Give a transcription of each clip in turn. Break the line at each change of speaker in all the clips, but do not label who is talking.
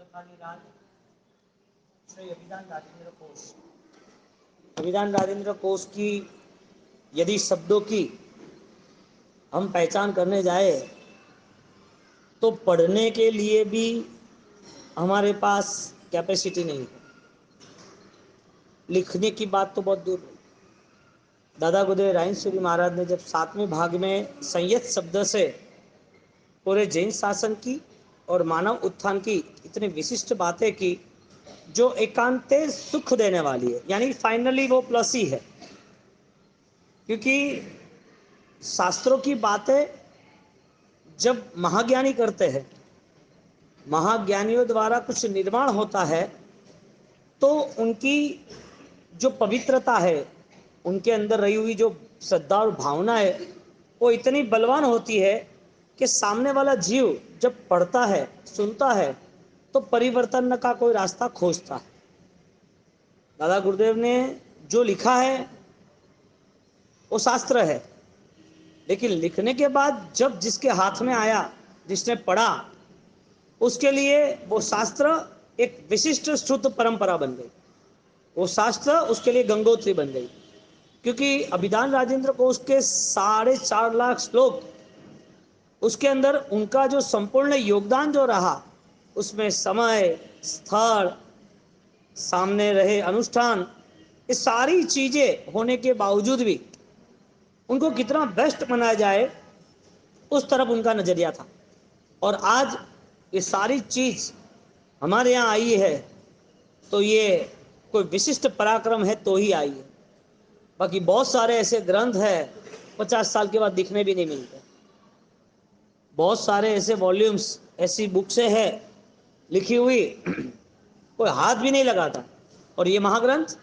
राज श्री अभिधान राजेंद्र कोश। अभिधान राजेंद्र कोश की यदि शब्दों की हम पहचान करने जाए तो पढ़ने के लिए भी हमारे पास कैपेसिटी नहीं है। लिखने की बात तो बहुत दूर है। दादा गुरुदेव रायेश्वरी महाराज ने जब 7वें भाग में संयत शब्द से पूरे जैन शासन की और मानव उत्थान की इतनी विशिष्ट बातें की जो एकांत सुख देने वाली है, यानी फाइनली वो प्लस ही है। क्योंकि शास्त्रों की बातें जब महाज्ञानी करते हैं, महाज्ञानियों द्वारा कुछ निर्माण होता है, तो उनकी जो पवित्रता है, उनके अंदर रही हुई जो श्रद्धा और भावना है, वो इतनी बलवान होती है कि सामने वाला जीव जब पढ़ता है, सुनता है, तो परिवर्तन का कोई रास्ता खोजता है। दादा गुरुदेव ने जो लिखा है वो शास्त्र है, लेकिन लिखने के बाद जब जिसके हाथ में आया, जिसने पढ़ा, उसके लिए वो शास्त्र एक विशिष्ट शुद्ध परंपरा बन गई। वो शास्त्र उसके लिए गंगोत्री बन गई। क्योंकि अभिधान राजेंद्र कोश के 4.5 लाख श्लोक, उसके अंदर उनका जो संपूर्ण योगदान जो रहा, उसमें समय, स्थल, सामने रहे अनुष्ठान, ये सारी चीजें होने के बावजूद भी उनको कितना बेस्ट बनाया जाए, उस तरफ उनका नजरिया था। और आज ये सारी चीज हमारे यहाँ आई है, तो ये कोई विशिष्ट पराक्रम है तो ही आई है। बाकी बहुत सारे ऐसे ग्रंथ हैं 50 साल के बाद दिखने भी नहीं मिलते। बहुत सारे ऐसे वॉल्यूम्स, ऐसी बुक्सें हैं लिखी हुई, कोई हाथ भी नहीं लगाता। और ये महाग्रंथ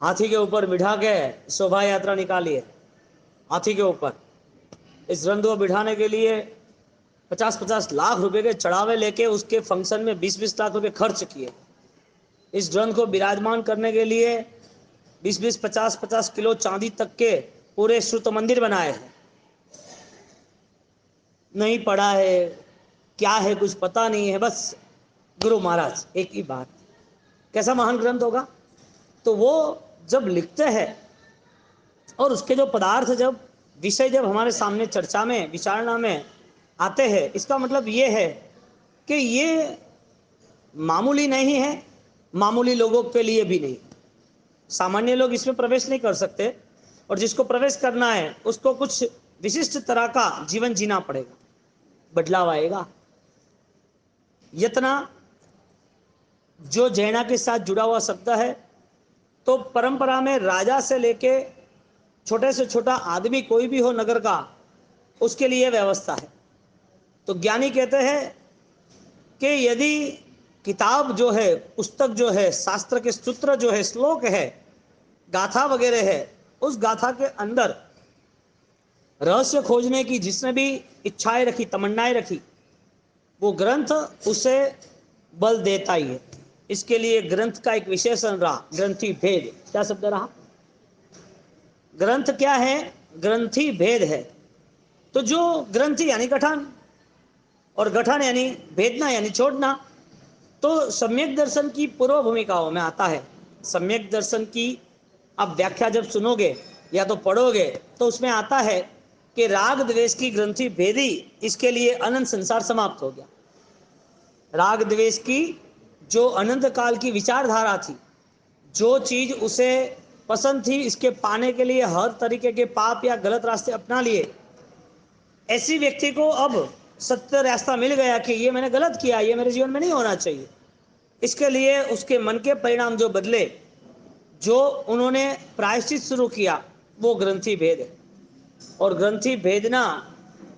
हाथी के ऊपर बिठा के शोभा यात्रा निकाली है। हाथी के ऊपर इस ग्रंथ को बिठाने के लिए 50-50 लाख रुपए के चढ़ावे लेके उसके फंक्शन में 20-20 लाख रुपए खर्च किए। इस ग्रंथ को विराजमान करने के लिए 20-20, 50-50 किलो चांदी तक के पूरे श्रुत मंदिर बनाए हैं। नहीं पढ़ा है, क्या है कुछ पता नहीं है, बस गुरु महाराज एक ही बात। कैसा महान ग्रंथ होगा। तो वो जब लिखते हैं और उसके जो पदार्थ, जब विषय जब हमारे सामने चर्चा में, विचारणा में आते हैं, इसका मतलब ये है कि ये मामूली नहीं है, मामूली लोगों के लिए भी नहीं। सामान्य लोग इसमें प्रवेश नहीं कर सकते, और जिसको प्रवेश करना है उसको कुछ विशिष्ट तरह का जीवन जीना पड़ेगा, बदलाव आएगा। यतना जो जैना के साथ जुड़ा हुआ शब्द है, तो परंपरा में राजा से लेके छोटे से छोटा आदमी कोई भी हो नगर का, उसके लिए व्यवस्था है। तो ज्ञानी कहते हैं कि यदि किताब जो है, पुस्तक जो है, शास्त्र के सूत्र जो है, श्लोक है, गाथा वगैरह है, उस गाथा के अंदर रहस्य खोजने की जिसने भी इच्छाएं रखी, तमन्नाएं रखी, वो ग्रंथ उसे बल देता ही है। इसके लिए ग्रंथ का एक विशेषण रहा, ग्रंथि भेद। क्या शब्द रहा? ग्रंथ क्या है? ग्रंथि भेद है। तो जो ग्रंथि यानी गठन, और गठन यानी भेदना, यानी छोड़ना। तो सम्यक दर्शन की पूर्व भूमिकाओं में आता है। सम्यक दर्शन की आप व्याख्या जब सुनोगे या तो पढ़ोगे, तो उसमें आता है कि राग द्वेष की ग्रंथि भेदी, इसके लिए अनंत संसार समाप्त हो गया। राग द्वेष की जो अनंत काल की विचारधारा थी, जो चीज उसे पसंद थी, इसके पाने के लिए हर तरीके के पाप या गलत रास्ते अपना लिए, ऐसी व्यक्ति को अब सत्य रास्ता मिल गया कि ये मैंने गलत किया, ये मेरे जीवन में नहीं होना चाहिए। इसके लिए उसके मन के परिणाम जो बदले, जो उन्होंने प्रायश्चित शुरू किया, वो ग्रंथि भेद है। और ग्रंथि भेदना,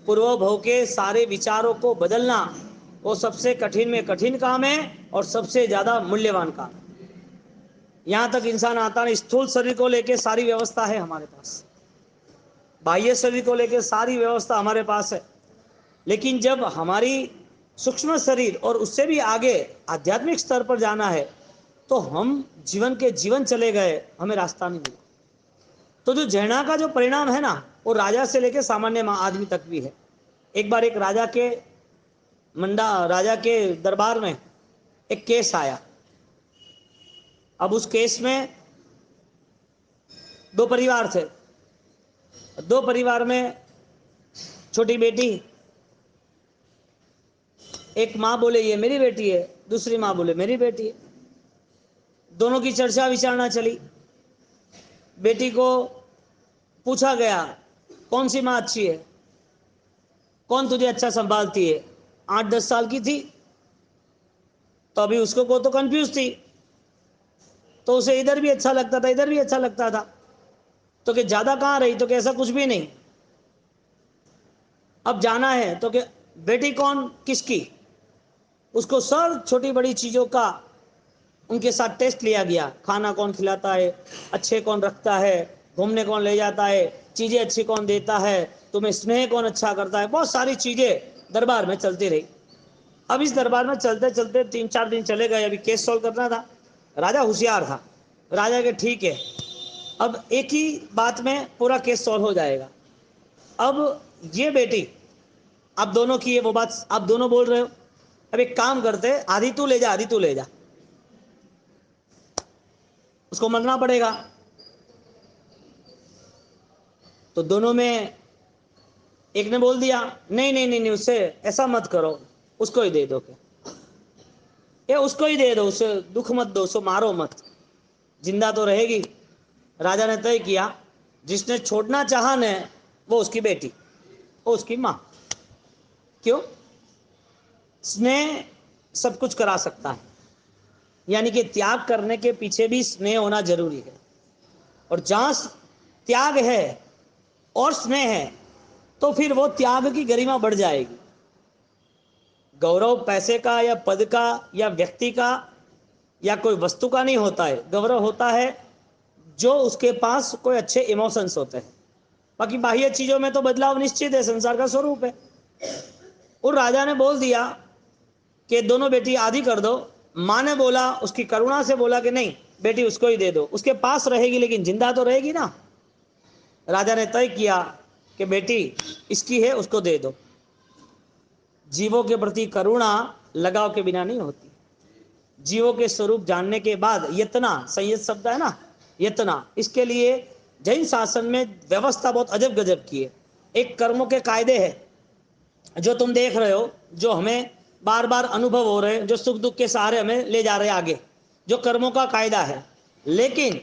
पूर्व भव के सारे विचारों को बदलना, वो सबसे कठिन में कठिन काम है और सबसे ज्यादा मूल्यवान काम है। यहां तक इंसान आता है, स्थूल शरीर को लेकर सारी व्यवस्था है हमारे पास, बाह्य शरीर को लेकर सारी व्यवस्था हमारे पास है, लेकिन जब हमारी सूक्ष्म शरीर और उससे भी आगे आध्यात्मिक स्तर पर जाना है, तो हम जीवन के जीवन चले गए, हमें रास्ता नहीं मिला। तो जो जैना का जो परिणाम है ना, वो राजा से लेकर सामान्य आदमी तक भी है। एक बार एक राजा के मंडा राजा के दरबार में एक केस आया। अब उस केस में दो परिवार थे। दो परिवार में छोटी बेटी, एक माँ बोले ये मेरी बेटी है, दूसरी माँ बोले मेरी बेटी है। दोनों की चर्चा विचारणा चली। बेटी को पूछा गया कौन सी माँ अच्छी है, कौन तुझे अच्छा संभालती है। 8-10 साल की थी तो अभी उसको को तो कंफ्यूज थी, तो उसे इधर भी अच्छा लगता था इधर भी अच्छा लगता था। तो कि ज्यादा कहाँ रही, तो कि ऐसा कुछ भी नहीं, अब जाना है। तो कि बेटी कौन किसकी, उसको सब छोटी बड़ी चीजों का उनके साथ टेस्ट लिया गया। खाना कौन खिलाता है, अच्छे कौन रखता है, घूमने कौन ले जाता है, चीजें अच्छी कौन देता है, तुम्हें स्नेह कौन अच्छा करता है, बहुत सारी चीजें दरबार में चलती रही। अब इस दरबार में चलते चलते 3-4 दिन चले गए। अभी केस सॉल्व करना था। राजा होशियार था। राजा के ठीक है, अब एक ही बात में पूरा केस सॉल्व हो जाएगा। अब ये बेटी, आप दोनों की ये वो बात आप दोनों बोल रहे हो, अब एक काम करते, आधी तू ले जा आधी तू ले जा, उसको मानना पड़ेगा। तो दोनों में एक ने बोल दिया नहीं नहीं नहीं नहीं, उससे ऐसा मत करो, उसको ही दे दो, ये उसको ही दे दो, उसे दुख मत दो, उसको मारो मत, जिंदा तो रहेगी। राजा ने तय किया जिसने छोड़ना चाहा ने वो उसकी बेटी, वो उसकी माँ। क्यों? स्नेह सब कुछ करा सकता है, यानी कि त्याग करने के पीछे भी स्नेह होना जरूरी है। और जहां त्याग है और स्नेह है तो फिर वो त्याग की गरिमा बढ़ जाएगी। गौरव पैसे का या पद का या व्यक्ति का या कोई वस्तु का नहीं होता है, गौरव होता है जो उसके पास कोई अच्छे इमोशंस होते हैं। बाकी बाह्य चीजों में तो बदलाव निश्चित है, संसार का स्वरूप है। और राजा ने बोल दिया कि दोनों बेटी आधी कर दो। माँ ने बोला, उसकी करुणा से बोला कि नहीं बेटी उसको ही दे दो, उसके पास रहेगी लेकिन जिंदा तो रहेगी ना। राजा ने तय किया कि बेटी इसकी है उसको दे दो। जीवों के प्रति करुणा लगाव के बिना नहीं होती। जीवों के स्वरूप जानने के बाद यतना, संयत शब्द है ना, यतना, इसके लिए जैन शासन में व्यवस्था बहुत अजब गजब की है। एक कर्मों के कायदे हैं जो तुम देख रहे हो, जो हमें बार बार अनुभव हो रहे हैं, जो सुख दुख के सहारे हमें ले जा रहे हैं आगे, जो कर्मों का कायदा है। लेकिन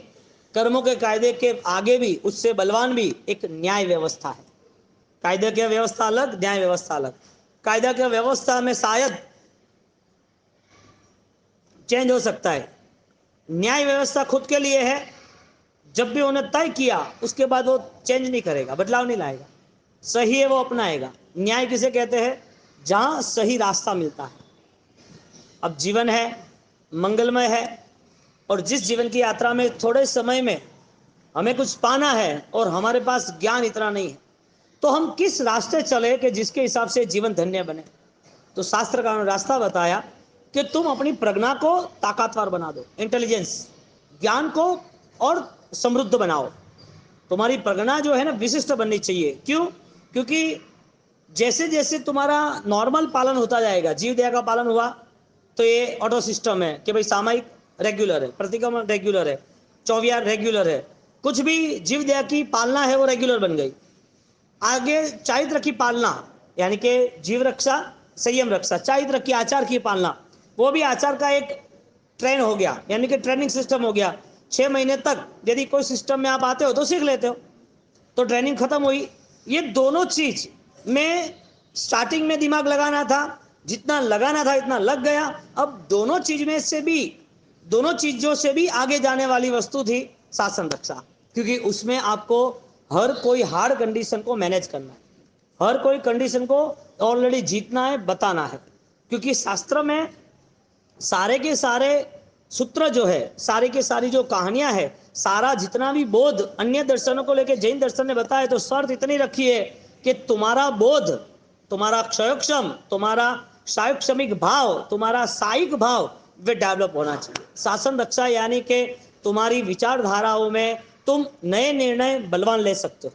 कर्मों के कायदे के आगे भी, उससे बलवान भी एक न्याय व्यवस्था है। कायदे की व्यवस्था अलग, न्याय व्यवस्था अलग। कायदा की व्यवस्था में शायद चेंज हो सकता है, न्याय व्यवस्था खुद के लिए है। जब भी उन्हें तय किया उसके बाद वो चेंज नहीं करेगा, बदलाव नहीं लाएगा, सही है वो अपनाएगा। न्याय किसे कहते हैं? जहां सही रास्ता मिलता है। अब जीवन है, मंगलमय है, और जिस जीवन की यात्रा में थोड़े समय में हमें कुछ पाना है और हमारे पास ज्ञान इतना नहीं है, तो हम किस रास्ते चले कि जिसके हिसाब से जीवन धन्य बने। तो शास्त्र का रास्ता बताया कि तुम अपनी प्रज्ञा को ताकतवर बना दो, इंटेलिजेंस, ज्ञान को और समृद्ध बनाओ। तुम्हारी प्रज्ञा जो है ना विशिष्ट बननी चाहिए। क्यों? क्योंकि जैसे जैसे तुम्हारा नॉर्मल पालन होता जाएगा, जीव दया का पालन हुआ तो ये ऑटो सिस्टम है कि भाई सामायिक रेगुलर है, प्रतिक्रमण रेगुलर है, चौवियार रेगुलर है, कुछ भी जीव दया की पालना है वो रेगुलर बन गई। आगे चारित्र की पालना, यानी कि जीव रक्षा, संयम रक्षा, चारित्र की आचार की पालना, वो भी आचार का एक ट्रेन हो गया, यानी कि ट्रेनिंग सिस्टम हो गया। 6 महीने तक यदि कोई सिस्टम में आप आते हो तो सीख लेते हो, तो ट्रेनिंग खत्म हुई। ये दोनों चीज में स्टार्टिंग में दिमाग लगाना था, जितना लगाना था इतना लग गया। अब दोनों चीज में से भी, दोनों चीजों से भी आगे जाने वाली वस्तु थी शासन रक्षा, क्योंकि उसमें आपको हर कोई हार्ड कंडीशन को मैनेज करना है, हर कोई कंडीशन को ऑलरेडी जीतना है, बताना है। क्योंकि शास्त्र में सारे के सारे सूत्र जो है, सारी के सारी जो कहानियां है, सारा जितना भी बोध अन्य दर्शनों को लेकर जैन दर्शन ने बताया, तो शर्त इतनी रखी है कि तुम्हारा बोध, तुम्हारा क्षयक्षम, तुम्हारा सायुक्षमिक भाव, तुम्हारा साइक भाव वे डेवलप होना चाहिए। शासन रक्षा यानी कि तुम्हारी विचारधाराओं में तुम नए निर्णय बलवान ले सकते हो।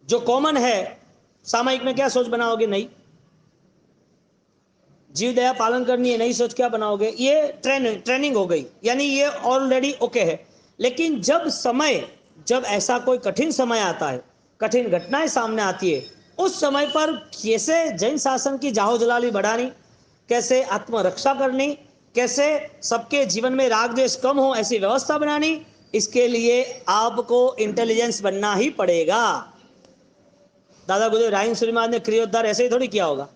जो कॉमन है, सामायिक में क्या सोच बनाओगे? नहीं, जीव दया पालन करनी है, नई सोच क्या बनाओगे, ये ट्रेनिंग हो गई, यानी ये ऑलरेडी ओके है। लेकिन जब ऐसा कोई कठिन समय आता है, कठिन घटनाएं सामने आती है, उस समय पर कैसे जैन शासन की जाहो जलाली बढ़ानी, कैसे आत्मरक्षा करनी, कैसे सबके जीवन में राग द्वेष कम हो ऐसी व्यवस्था बनानी, इसके लिए आपको इंटेलिजेंस बनना ही पड़ेगा। दादा गुरुदेव रायसूरी महाराज ने क्रियोद्धार ऐसे ही थोड़ी किया होगा।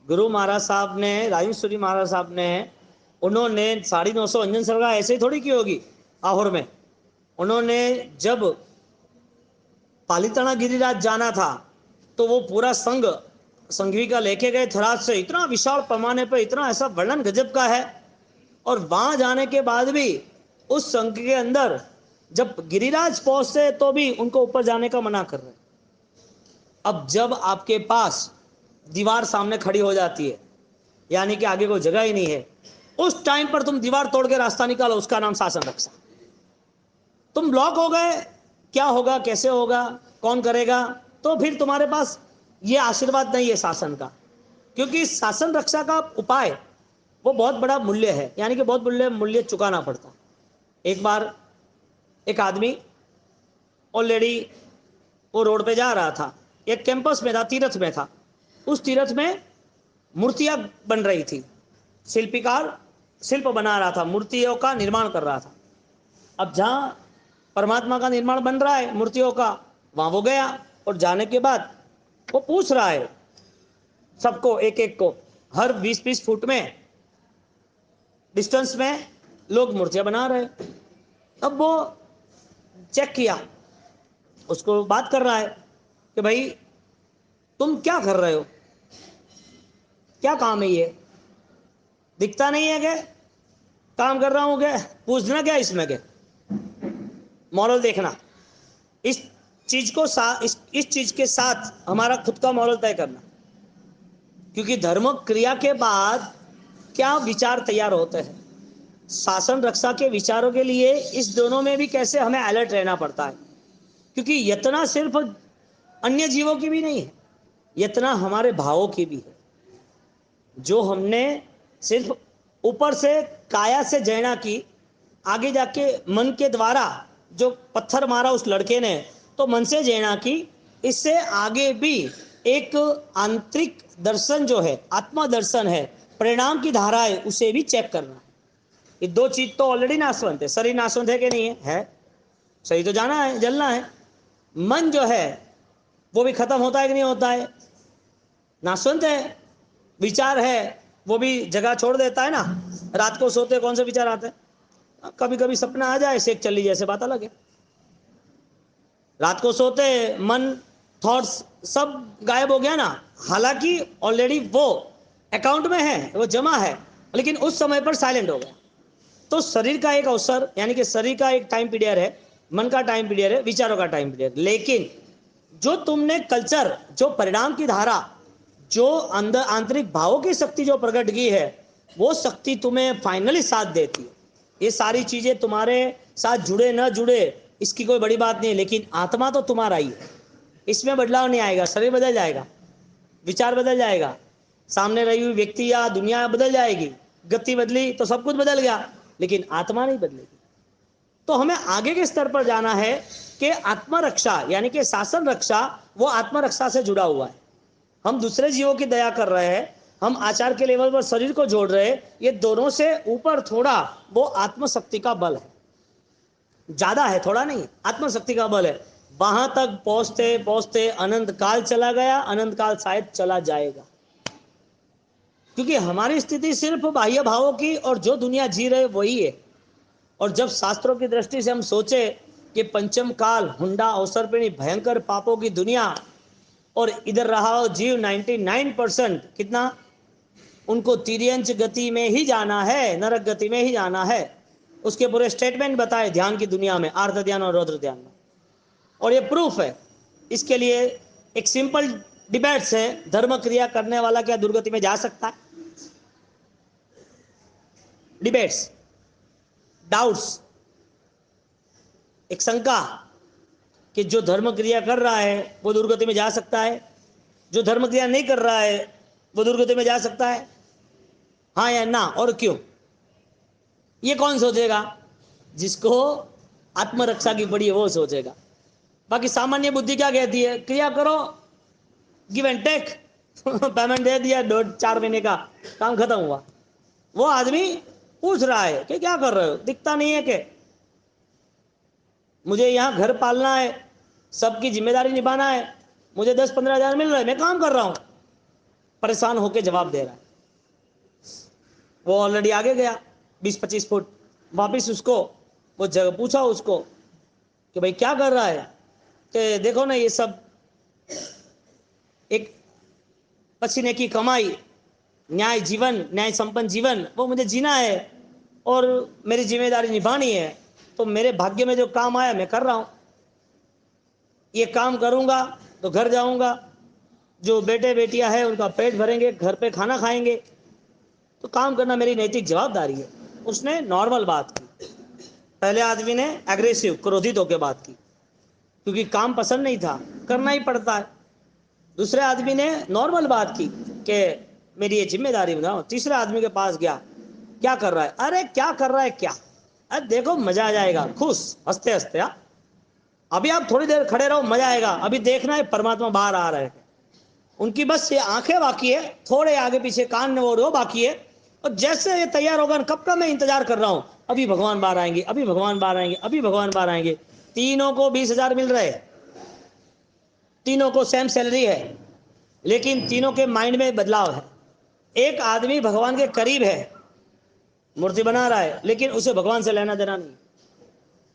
गुरु महाराज साहब ने, रायसूरी महाराज साहब ने, उन्होंने 950 अंजन सरगा ऐसे ही थोड़ी की होगी आहोर में। उन्होंने जब पालिताना गिरिराज जाना था तो वो पूरा संघवी का लेके गए थराद से, इतना विशाल पैमाने पर, इतना ऐसा वर्णन गजब का है। और वहां जाने के बाद भी उस संघ के अंदर जब गिरिराज पहुंचते तो भी उनको ऊपर जाने का मना कर रहे। अब जब आपके पास दीवार सामने खड़ी हो जाती है, यानी कि आगे कोई जगह ही नहीं है, उस टाइम पर तुम दीवार तोड़ के रास्ता निकालो, उसका नाम शासन रक्षा। तुम ब्लॉक हो गए, क्या होगा, कैसे होगा, कौन करेगा, तो फिर तुम्हारे पास ये आशीर्वाद नहीं है शासन का। क्योंकि शासन रक्षा का उपाय वो बहुत बड़ा मूल्य है, यानी कि बहुत मूल्य चुकाना पड़ता है। एक बार एक आदमी ऑलरेडी वो रोड पे जा रहा था, एक कैंपस में था, तीर्थ में था। उस तीर्थ में मूर्तियां बन रही थी, शिल्पीकार शिल्प बना रहा था, मूर्तियों का निर्माण कर रहा था। अब जहां परमात्मा का निर्माण बन रहा है मूर्तियों का, वहां वो गया, और जाने के बाद वो पूछ रहा है सबको, एक एक को, हर 20-20 फुट में डिस्टेंस में लोग मूर्तियां बना रहे। अब वो चेक किया, उसको बात कर रहा है कि भाई तुम क्या कर रहे हो, क्या काम है ये, दिखता नहीं है क्या काम कर रहा हूं क्या, पूछना क्या इसमें क्या, मॉरल देखना, इस चीज को इस चीज के साथ हमारा खुद का मॉरल तय करना। क्योंकि धर्म क्रिया के बाद क्या विचार तैयार होते हैं, शासन रक्षा के विचारों के लिए इस दोनों में भी कैसे हमें अलर्ट रहना पड़ता है। क्योंकि यतना सिर्फ अन्य जीवों की भी नहीं है, यतना हमारे भावों की भी है। जो हमने सिर्फ ऊपर से काया से जैना की, आगे जाके मन के द्वारा जो पत्थर मारा उस लड़के ने, तो मन से जैना की, इससे आगे भी एक आंतरिक दर्शन जो है, आत्मा दर्शन है, परिणाम की धारा है, उसे भी चेक करना। ये दो चीज तो ऑलरेडी नाशवंत है। शरीर नाशवंत है कि नहीं है? है। शरीर तो जाना है, जलना है। मन जो है वो भी खत्म होता है कि नहीं होता है? नाशवंत है। विचार है वो भी जगह छोड़ देता है ना। रात को सोते कौन से विचार आते हैं? कभी कभी सपना आ जाए, शेख चली जैसे बात अलग है। रात को सोते मन, थॉट्स सब गायब हो गया ना। हालांकि ऑलरेडी वो अकाउंट में है, वो जमा है, लेकिन उस समय पर साइलेंट हो गया। तो शरीर का एक अवसर, यानी कि शरीर का एक टाइम पीरियड है, मन का टाइम पीरियड है, विचारों का टाइम पीरियड। लेकिन जो तुमने कल्चर, जो परिणाम की धारा, जो अंदर आंतरिक भावों की शक्ति जो प्रकट की है, वो शक्ति तुम्हें फाइनली साथ देती है। ये सारी चीजें तुम्हारे साथ जुड़े न जुड़े इसकी कोई बड़ी बात नहीं है, लेकिन आत्मा तो तुम्हारा ही है, इसमें बदलाव नहीं आएगा। शरीर बदल जाएगा, विचार बदल जाएगा, सामने रही हुई व्यक्ति या दुनिया बदल जाएगी, गति बदली तो सब कुछ बदल गया, लेकिन आत्मा नहीं बदलेगी। तो हमें आगे के स्तर पर जाना है कि आत्मरक्षा, यानी कि शासन रक्षा, वो आत्मरक्षा से जुड़ा हुआ है। हम दूसरे जीवों की दया कर रहे हैं, हम आचार के लेवल पर शरीर को जोड़ रहे हैं, ये दोनों से ऊपर थोड़ा वो आत्मशक्ति का बल है। ज्यादा है, थोड़ा नहीं, आत्मशक्ति का बल है। वहां तक पहुंचते पहुंचते अनंत काल चला गया, अनंत काल शायद चला जाएगा। क्योंकि हमारी स्थिति सिर्फ बाह्य भावों की, और जो दुनिया जी रहे वही है। और जब शास्त्रों की दृष्टि से हम सोचे कि पंचम काल, हुंडा, अवसरपिणी, भयंकर पापों की दुनिया, और इधर रहा जीव 99% कितना, उनको तिर्यंच गति में ही जाना है, नरक गति में ही जाना है। उसके पूरे स्टेटमेंट बताए ध्यान की दुनिया में, आर्त ध्यान और रौद्र ध्यान में। और ये प्रूफ है। इसके लिए एक सिंपल डिबेट्स है, धर्म क्रिया करने वाला क्या दुर्गति में जा सकता है? डिबेट्स, डाउट्स, एक शंका कि जो धर्म क्रिया कर रहा है वो दुर्गति में जा सकता है, जो धर्म क्रिया नहीं कर रहा है वो दुर्गति में जा सकता है? हाँ या ना? और क्यों? ये कौन सोचेगा? जिसको आत्मरक्षा की पड़ी है वो सोचेगा। बाकी सामान्य बुद्धि क्या कहती है? क्रिया करो, गिव एंड टेक। पेमेंट दे दिया, 2-4 महीने का, काम खत्म हुआ। वो आदमी पूछ रहा है कि क्या कर रहे हो? दिखता नहीं है कि मुझे यहां घर पालना है, सबकी जिम्मेदारी निभाना है, मुझे 10-15 हजार मिल रहा है, मैं काम कर रहा हूं। परेशान होकर जवाब दे रहा है। वो ऑलरेडी आगे गया 20-25 फुट, वापिस उसको वो जगह पूछा उसको कि भाई क्या कर रहा है? कि देखो ना, ये सब एक पसीने की कमाई, न्याय जीवन, न्याय संपन्न जीवन, वो मुझे जीना है और मेरी जिम्मेदारी निभानी है। तो मेरे भाग्य में जो काम आया मैं कर रहा हूं। ये काम करूंगा तो घर जाऊंगा, जो बेटे बेटियां हैं उनका पेट भरेंगे, घर पे खाना खाएंगे। तो काम करना मेरी नैतिक जवाबदारी है। उसने नॉर्मल बात की। पहले आदमी ने एग्रेसिव, क्रोधित होकर बात की, क्योंकि काम पसंद नहीं था, करना ही पड़ता है। दूसरे आदमी ने नॉर्मल बात की कि मेरी ये जिम्मेदारी बनाओ। तीसरे आदमी के पास गया, क्या कर रहा है? अरे क्या कर रहा है क्या? अरे देखो मजा आ जाएगा, खुश हंसते हंसते। अभी आप थोड़ी देर खड़े रहो, मजा आएगा। अभी देखना है परमात्मा बाहर आ रहे हैं। उनकी बस ये आंखें बाकी है, थोड़े आगे पीछे कान वो बाकी है। और जैसे ये तैयार होगा, कब का मैं इंतजार कर रहा हूं, अभी भगवान बाहर आएंगे, अभी भगवान बाहर आएंगे, अभी भगवान बाहर आएंगे। तीनों को 20,000 मिल रहे हैं, तीनों को सेम सैलरी है, लेकिन तीनों के माइंड में बदलाव है। एक आदमी भगवान के करीब है, मूर्ति बना रहा है, लेकिन उसे भगवान से लेना देना नहीं।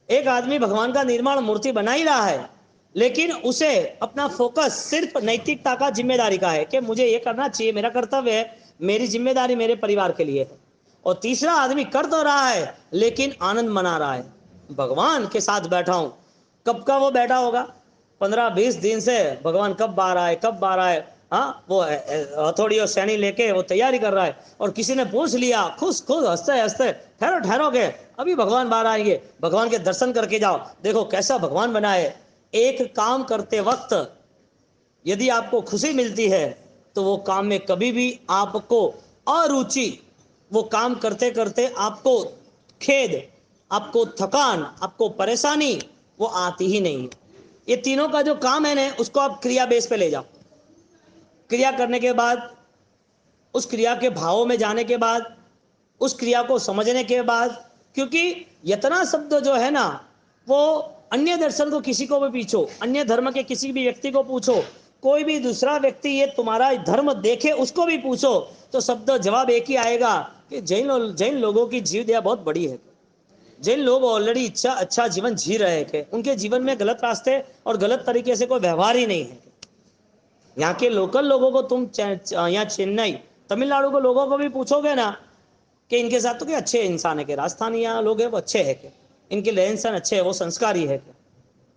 एक आदमी भगवान का निर्माण मूर्ति बना ही रहा है, लेकिन उसे अपना फोकस सिर्फ नैतिकता का, जिम्मेदारी का है कि मुझे ये करना चाहिए, मेरा कर्तव्य है, मेरी जिम्मेदारी मेरे परिवार के लिए है। और तीसरा आदमी कर तो रहा है लेकिन आनंद मना रहा है, भगवान के साथ बैठा हूं। कब का वो बैठा होगा? 15-20 दिन से भगवान कब बाहर आए, कब बाहर आए। हाँ, वो हथौड़ी और सैनी लेके वो तैयारी कर रहा है। और किसी ने पूछ लिया, खुश खुश हंसते हंसते, ठहरो ठहरो के अभी भगवान बाहर आएंगे, भगवान के दर्शन करके जाओ, देखो कैसा भगवान बना है। एक काम करते वक्त यदि आपको खुशी मिलती है तो वो काम में कभी भी आपको अरुचि, वो काम करते करते आपको खेद, आपको थकान, आपको परेशानी वो आती ही नहीं है। ये तीनों का जो काम है ना, उसको आप क्रिया बेस पे ले जाओ। क्रिया करने के बाद, उस क्रिया के भावों में जाने के बाद, उस क्रिया को समझने के बाद, क्योंकि यतना शब्द जो है ना, वो अन्य दर्शन को किसी को भी पूछो, अन्य धर्म के किसी भी व्यक्ति को पूछो, कोई भी दूसरा व्यक्ति ये तुम्हारा धर्म देखे उसको भी पूछो, तो शब्द जवाब एक ही आएगा कि जैन लोगों की जीव दया बहुत बड़ी है। जैन लोग ऑलरेडी अच्छा जीवन जी रहे थे, उनके जीवन में गलत रास्ते और गलत तरीके से कोई व्यवहार ही नहीं है। यहाँ के लोकल लोगों को तुम यहाँ चेन्नई, तमिलनाडु के लोगों को भी पूछोगे ना कि इनके साथ तो क्या अच्छे इंसान है, कि राजस्थानी यहाँ लोग हैं वो अच्छे हैं, कि इनके रहन सहन अच्छे है, वो संस्कारी है, कि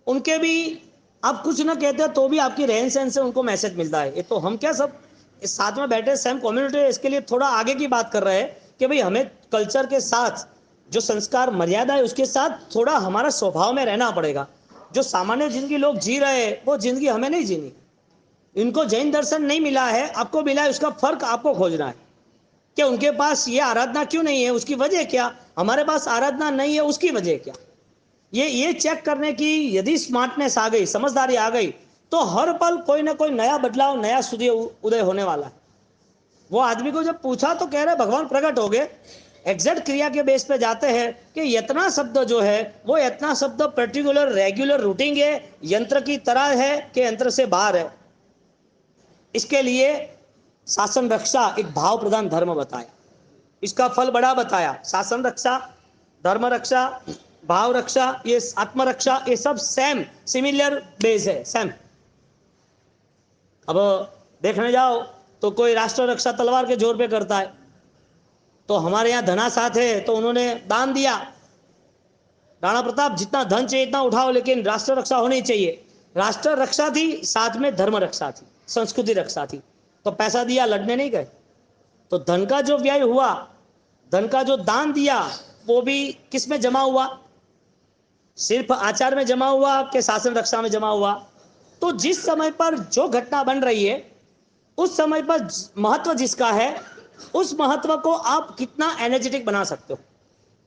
उनके भी आप कुछ ना कहते तो भी आपकी रहन सहन से उनको मैसेज मिलता है। ये तो हम क्या सब इस साथ में बैठे सेम कम्युनिटी, इसके लिए थोड़ा आगे की बात कर रहे हैं कि भाई हमें कल्चर के साथ, जो संस्कार मर्यादा है उसके साथ थोड़ा हमारा स्वभाव में रहना पड़ेगा। जो सामान्य जिंदगी लोग जी रहे हैं वो जिंदगी हमें नहीं जीनी। इनको जैन दर्शन नहीं मिला है, आपको मिला है, उसका फर्क आपको खोजना है कि उनके पास ये आराधना क्यों नहीं है, उसकी वजह क्या, हमारे पास आराधना नहीं है उसकी वजह क्या। ये चेक करने की यदि स्मार्टनेस आ गई, समझदारी आ गई, तो हर पल कोई ना कोई नया बदलाव, नया सूर्य उदय होने वाला है। वो आदमी को जब पूछा तो कह रहे भगवान प्रकट हो गए। एग्जैक्ट क्रिया के बेस पे जाते हैं कि यतना शब्द जो है वो यतना शब्द पर्टिकुलर रेगुलर रूटीन है, यंत्र की तरह है कि यंत्र से बाहर है। इसके लिए शासन रक्षा एक भाव प्रधान धर्म बताया, इसका फल बड़ा बताया। शासन रक्षा, धर्म रक्षा, भाव रक्षा, ये आत्मरक्षा, ये सब सेम सिमिलर बेस है, सेम। अब देखने जाओ तो कोई राष्ट्र रक्षा तलवार के जोर पे करता है, तो हमारे यहाँ धना साथ है तो उन्होंने दान दिया, राणा प्रताप जितना धन चाहिए इतना उठाओ, लेकिन राष्ट्र रक्षा होनी चाहिए। राष्ट्र रक्षा थी, साथ में धर्म रक्षा थी, संस्कृति रक्षा थी, तो पैसा दिया, लड़ने नहीं गए। तो धन का जो व्यय हुआ, धन का जो दान दिया, वो भी किस में जमा हुआ? सिर्फ आचार में जमा हुआ कि शासन रक्षा में जमा हुआ? तो जिस समय पर जो घटना बन रही है उस समय पर महत्व जिसका है, उस महत्व को आप कितना एनर्जेटिक बना सकते हो,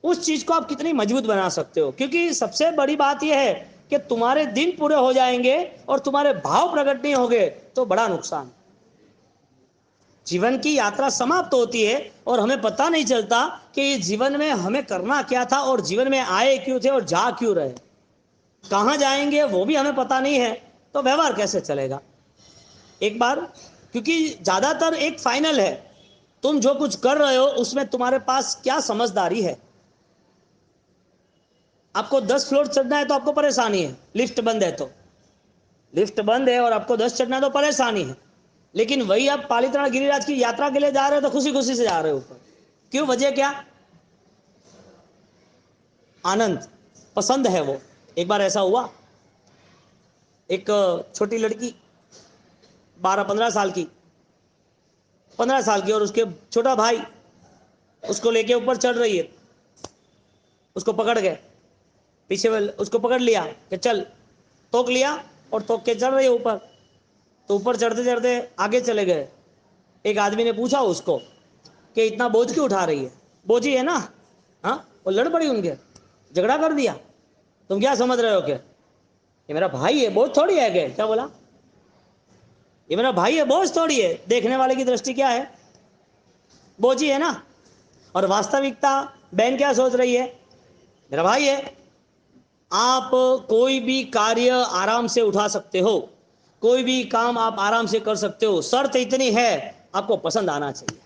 उस चीज को आप कितनी मजबूत बना सकते हो। क्योंकि सबसे बड़ी बात यह है कि तुम्हारे दिन पूरे हो जाएंगे और तुम्हारे भाव प्रकट नहीं होंगे तो बड़ा नुकसान। जीवन की यात्रा समाप्त होती है और हमें पता नहीं चलता कि जीवन में हमें करना क्या था और जीवन में आए क्यों थे और जा क्यों रहे, कहां जाएंगे वो भी हमें पता नहीं है, तो व्यवहार कैसे चलेगा एक बार। क्योंकि ज्यादातर एक फाइनल है, तुम जो कुछ कर रहे हो उसमें तुम्हारे पास क्या समझदारी है। आपको 10 फ्लोर चढ़ना है तो आपको परेशानी है, लिफ्ट बंद है तो, लिफ्ट बंद है और आपको 10 चढ़ना है तो परेशानी है। लेकिन वही आप पालिताना गिरिराज की यात्रा के लिए जा रहे हो तो खुशी खुशी से जा रहे हो ऊपर, क्यों, वजह क्या, आनंद, पसंद है वो। एक बार ऐसा हुआ, एक छोटी लड़की 12-15 साल की, 15 साल की, और उसके छोटा भाई उसको लेके ऊपर चढ़ रही है, उसको पकड़ गए पीछे वाले, उसको पकड़ लिया कि चल, तोक लिया और तोक के चढ़ रही है ऊपर। तो ऊपर चढ़ते चढ़ते आगे चले गए। एक आदमी ने पूछा उसको कि इतना बोझ क्यों उठा रही है, बोझ ही है ना। हाँ, वो लड़ पड़ी उनके, झगड़ा कर दिया, तुम क्या समझ रहे हो क्या, ये मेरा भाई है, बोझ थोड़ी है। क्या बोला, ये मेरा भाई है, बोझ थोड़ी है। देखने वाले की दृष्टि क्या है, बोझ ही है ना। और वास्तविकता बहन क्या सोच रही है, मेरा भाई है। आप कोई भी कार्य आराम से उठा सकते हो, कोई भी काम आप आराम से कर सकते हो, शर्त इतनी है आपको पसंद आना चाहिए।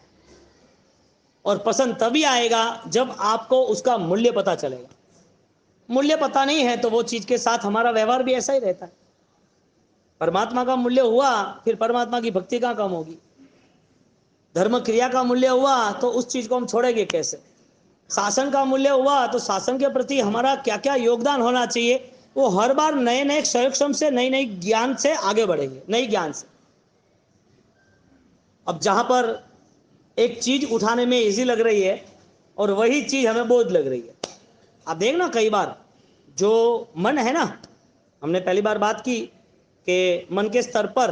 और पसंद तभी आएगा जब आपको उसका मूल्य पता चलेगा। मूल्य पता नहीं है तो वो चीज के साथ हमारा व्यवहार भी ऐसा ही रहता है। परमात्मा का मूल्य हुआ फिर परमात्मा की भक्ति कहां कम होगी। धर्म क्रिया का मूल्य हुआ तो उस चीज को हम छोड़ेंगे कैसे। शासन का मूल्य हुआ तो शासन के प्रति हमारा क्या क्या योगदान होना चाहिए, वो हर बार नए नए संरक्षण से, नई नई ज्ञान से आगे बढ़ेंगे, नई ज्ञान से। अब जहां पर एक चीज उठाने में इजी लग रही है और वही चीज हमें बोझ लग रही है। आप देखना कई बार जो मन है ना, हमने पहली बार बात की कि मन के स्तर पर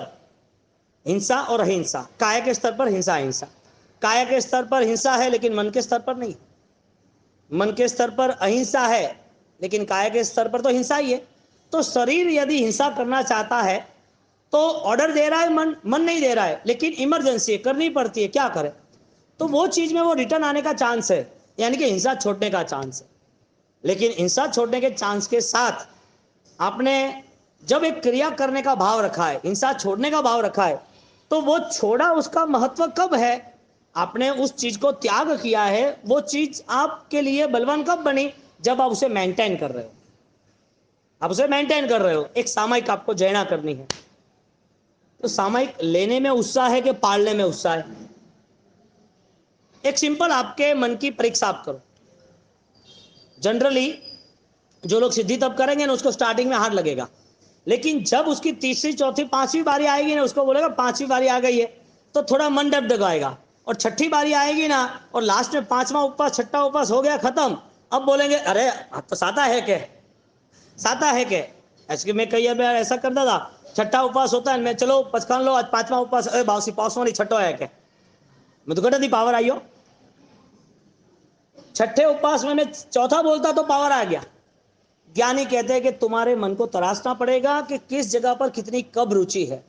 हिंसा और अहिंसा, काया के स्तर पर हिंसा अहिंसा, काया के स्तर पर हिंसा है लेकिन मन के स्तर पर नहीं, मन के स्तर पर अहिंसा है लेकिन काया के स्तर पर तो हिंसा ही है। तो शरीर यदि हिंसा करना चाहता है तो ऑर्डर दे रहा है, मन मन नहीं दे रहा है, लेकिन इमरजेंसी है, करनी पड़ती है, क्या करे, तो वो चीज में वो रिटर्न आने का चांस है, यानी कि हिंसा छोड़ने का चांस है। लेकिन हिंसा छोड़ने के चांस के साथ आपने जब एक क्रिया करने का भाव रखा है, हिंसा छोड़ने का भाव रखा है, तो वो छोड़ा, उसका महत्व कब है, आपने उस चीज को त्याग किया है, वो चीज आपके लिए बलवान कब बनी, जब आप उसे मेंटेन कर रहे हो। आप उसे मेंटेन कर रहे हो, एक सामयिक आपको जयना करनी है, तो सामयिक लेने में उत्साह है कि पालने में उत्साह है। एक सिंपल आपके मन की परीक्षा आप करो। जनरली जो लोग सिद्धि तब करेंगे ना उसको स्टार्टिंग में हार्ड लगेगा, लेकिन जब उसकी तीसरी चौथी पांचवी बारी आएगी ना, उसको बोलेगा पांचवी बारी आ गई है, तो थोड़ा मन डगडगाएगा। और छठी बारी आएगी ना और लास्ट में पांचवा उपवास छठा उपवास हो गया खत्म, अब बोलेंगे अरे तो साता है क्या, साता है क्या। ऐसे मैं कई बार ऐसा करता था, छठा उपवास होता है, मैं चलो पचकान लो आज पांचवा उपवास, अरे बासी पासवा नहीं छठो है क्या, मैं तो कहता थी पावर आई हो। छठे उपवास में मैं चौथा बोलता तो पावर आ गया। ज्ञानी कहते हैं कि तुम्हारे मन को तराशना पड़ेगा कि किस जगह पर कितनी कब रुचि है।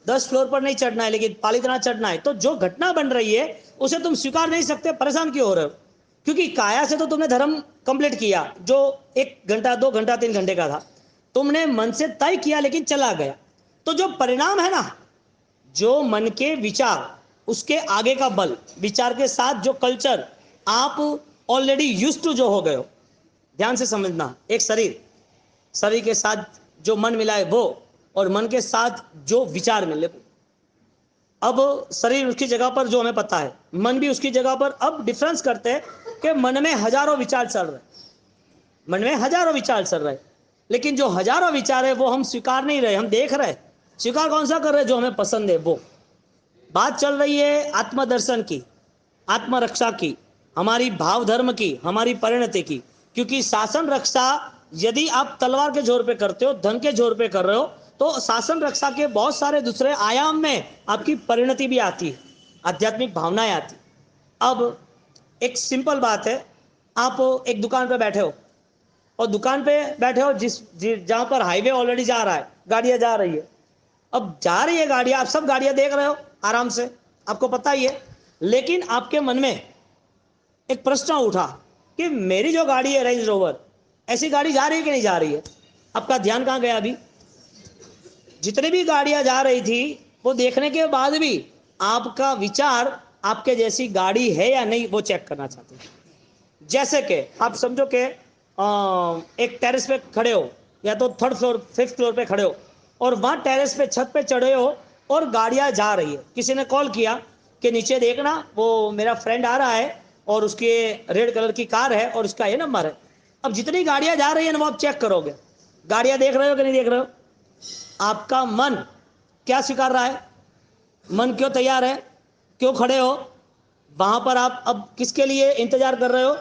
10 फ्लोर पर नहीं चढ़ना है लेकिन पालितना चढ़ना है, तो जो घटना बन रही है उसे तुम स्वीकार नहीं सकते, परेशान क्यों हो रहे हो, क्योंकि काया से तो तुमने धर्म कंप्लीट किया जो 1 घंटा 2 घंटा 3 घंटे का था, तुमने मन से तय किया लेकिन चला गया। तो जो परिणाम है ना, जो मन के विचार, उसके आगे का बल, विचार के साथ जो कल्चर आप ऑलरेडी यूज्ड टू जो हो गए हो, ध्यान से समझना, एक शरीर, शरीर के साथ जो मन मिला है वो, और मन के साथ जो विचार मिले। अब शरीर उसकी जगह पर जो हमें पता है, मन भी उसकी जगह पर। अब डिफरेंस करते हैं कि मन में हजारों विचार चल रहे, मन में हजारों विचार चल रहे, लेकिन जो हजारों विचार है वो हम स्वीकार नहीं रहे, हम देख रहे। स्वीकार कौन सा कर रहे, जो हमें पसंद है वो। बात चल रही है आत्मदर्शन की, आत्मरक्षा की, हमारी भाव धर्म की, हमारी परिणति की। क्योंकि शासन रक्षा यदि आप तलवार के जोर पे करते हो, धन के जोर पे कर रहे हो, तो शासन रक्षा के बहुत सारे दूसरे आयाम में आपकी परिणति भी आती है, आध्यात्मिक भावनाएं आती। अब एक सिंपल बात है, आप एक दुकान पे बैठे हो और दुकान पे बैठे हो जहां पर हाईवे ऑलरेडी जा रहा है, गाड़ियां जा रही है। अब जा रही है गाड़ियां, आप सब गाड़ियां देख रहे हो आराम से, आपको पता ही है, लेकिन आपके मन में एक प्रश्न उठा कि मेरी जो गाड़ी है रेंज रोवर, ऐसी गाड़ी जा रही है कि नहीं जा रही है? आपका ध्यान कहां गया? अभी जितनी भी गाड़ियां जा रही थी वो देखने के बाद भी आपका विचार आपके जैसी गाड़ी है या नहीं वो चेक करना चाहते हैं। जैसे कि आप समझो कि एक टेरेस पे खड़े हो, या तो 3rd फ्लोर 5th फ्लोर पे खड़े हो, और वहां टेरेस पे छत पे चढ़े हो और गाड़ियां जा रही है। किसी ने कॉल किया कि नीचे देखना, वो मेरा फ्रेंड आ रहा है और उसके रेड कलर की कार है और उसका ये नंबर है। अब जितनी गाड़ियां जा रही है ना वो आप चेक करोगे, गाड़ियां देख रहे हो कि नहीं देख रहे हो? आपका मन क्या स्वीकार रहा है? मन क्यों तैयार है? क्यों खड़े हो वहां पर? आप अब किसके लिए इंतजार कर रहे हो?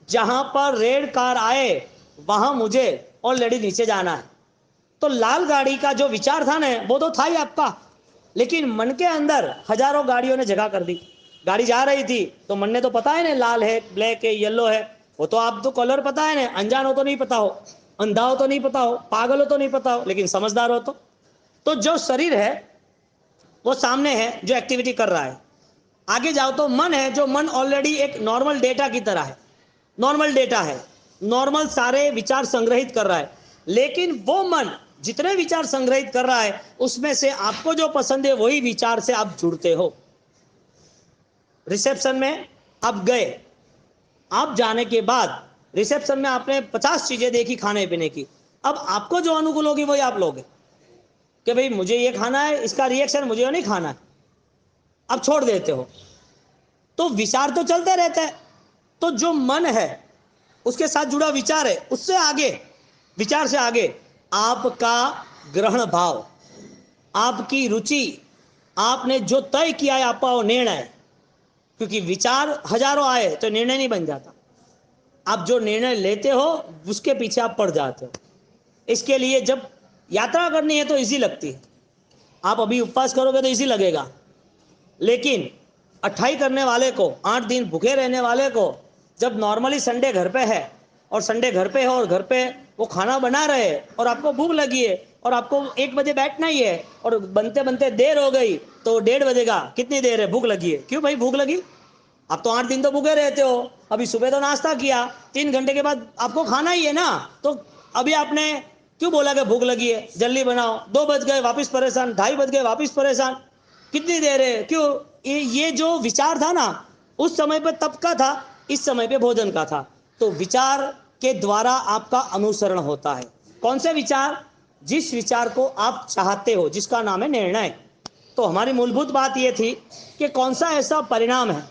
जहां पर रेड कार आए वहां मुझे ऑलरेडी नीचे जाना है। तो लाल गाड़ी का जो विचार था ना वो तो था ही आपका, लेकिन मन के अंदर हजारों गाड़ियों ने जगह कर दी। गाड़ी जा रही थी तो मन ने तो पता है ना, लाल है, ब्लैक है, येलो है, वो तो आप तो कलर पता है ना, अनजान हो तो नहीं पता हो, अंधा हो तो नहीं पता हो, पागल हो तो नहीं पता हो, लेकिन समझदार हो तो जो शरीर है वो सामने है जो एक्टिविटी कर रहा है। आगे जाओ तो मन है, जो मन ऑलरेडी एक नॉर्मल डेटा की तरह है, नॉर्मल डेटा है, नॉर्मल सारे विचार संग्रहित कर रहा है। लेकिन वो मन जितने विचार संग्रहित कर रहा है उसमें से आपको जो पसंद है वही विचार से आप जुड़ते हो। रिसेप्शन में आप गए, आप जाने के बाद रिसेप्शन में आपने 50 चीजें देखी खाने पीने की, अब आपको जो अनुकूल होगी वही आप लोगे कि भाई मुझे ये खाना है, इसका रिएक्शन मुझे नहीं खाना है, आप छोड़ देते हो। तो विचार तो चलते रहते हैं। तो जो मन है उसके साथ जुड़ा विचार है, उससे आगे, विचार से आगे आपका ग्रहण भाव, आपकी रुचि, आपने जो तय किया है आपका वो निर्णय। क्योंकि विचार हजारों आए तो निर्णय नहीं बन जाता, आप जो निर्णय लेते हो उसके पीछे आप पड़ जाते हो। इसके लिए जब यात्रा करनी है तो इजी लगती है, आप अभी उपवास करोगे तो इजी लगेगा, लेकिन 28 करने वाले को, 8 दिन भूखे रहने वाले को, जब नॉर्मली संडे घर पे है और संडे घर पे है और घर पे वो खाना बना रहे और आपको भूख लगी है और आपको 1 बजे बैठना ही है और बनते बनते देर हो गई तो 1:30 बजेगा, कितनी देर है, भूख लगी है, क्यों भाई भूख लगी? आप तो 8 दिन तो भूखे रहते हो, अभी सुबह तो नाश्ता किया, 3 घंटे के बाद आपको खाना ही है ना, तो अभी आपने क्यों बोला कि भूख लगी है, जल्दी बनाओ, 2 बज गए वापिस परेशान, 2:30 बज गए वापिस परेशान, कितनी देर है, क्यों? ये जो विचार था ना उस समय पे तप का था, इस समय पे भोजन का था। तो विचार के द्वारा आपका अनुसरण होता है। कौन से विचार? जिस विचार को आप चाहते हो, जिसका नाम है निर्णय। तो हमारी मूलभूत बात यह थी कि कौन सा ऐसा परिणाम है।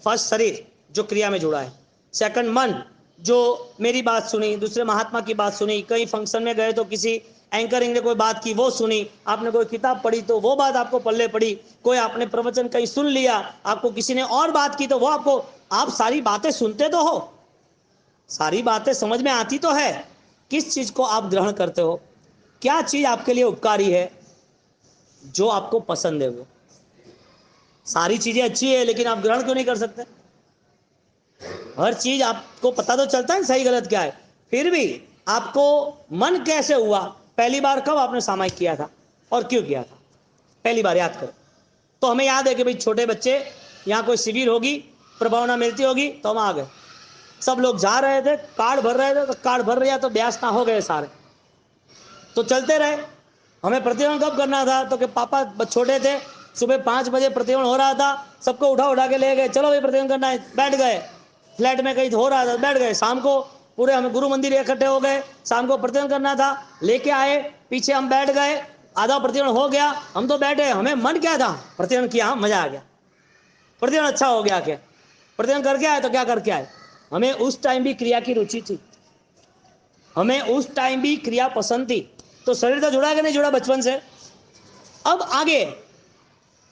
फर्स्ट शरीर जो क्रिया में जुड़ा है, सेकंड मन जो मेरी बात सुनी, दूसरे महात्मा की बात सुनी, कहीं फंक्शन में गए तो किसी एंकरिंग ने कोई बात की वो सुनी, आपने कोई किताब पढ़ी तो वो बात आपको पल्ले पड़ी, कोई आपने प्रवचन कहीं सुन लिया, आपको किसी ने और बात की तो वो आपको, आप सारी बातें सुनते तो हो, सारी बातें समझ में आती तो है, किस चीज को आप ग्रहण करते हो, क्या चीज आपके लिए उपकारी है, जो आपको पसंद है वो। सारी चीजें अच्छी है लेकिन आप ग्रहण क्यों नहीं कर सकते? हर चीज आपको पता तो चलता है सही गलत क्या है, फिर भी आपको मन कैसे हुआ, पहली बार कब आपने सामायिक किया था और क्यों किया था, पहली बार याद करो। तो हमें याद है कि भाई छोटे बच्चे, यहाँ कोई शिविर होगी, प्रभावना मिलती होगी तो हम आ गए, सब लोग जा रहे थे, कार्ड भर रहे थे, तो कार्ड भर रहे तो ब्यास ना हो गए सारे, तो चलते रहे। हमें प्रतिगमन कब करना था, तो कि पापा छोटे थे, सुबह 5 बजे प्रतिगमन हो रहा था, सबको उठा उठा के ले गए, चलो भाई प्रतिगमन करना है, बैठ गए, फ्लैट में कहीं हो रहा था बैठ गए, शाम को पूरे हम गुरु मंदिर इकट्ठे हो गए, शाम को प्रतिगमन करना था, लेके आए, पीछे हम बैठ गए, आधा प्रतिगमन हो गया, हम तो बैठे, हमें मन क्या था, प्रतिगमन किया, मजा आ गया, प्रतिगमन अच्छा हो गया, क्या प्रतिगमन करके आए तो क्या करके आए, हमें उस टाइम भी क्रिया की रुचि थी, हमें उस टाइम भी क्रिया पसंद थी, तो शरीर तो जुड़ा कि नहीं जुड़ा बचपन से। अब आगे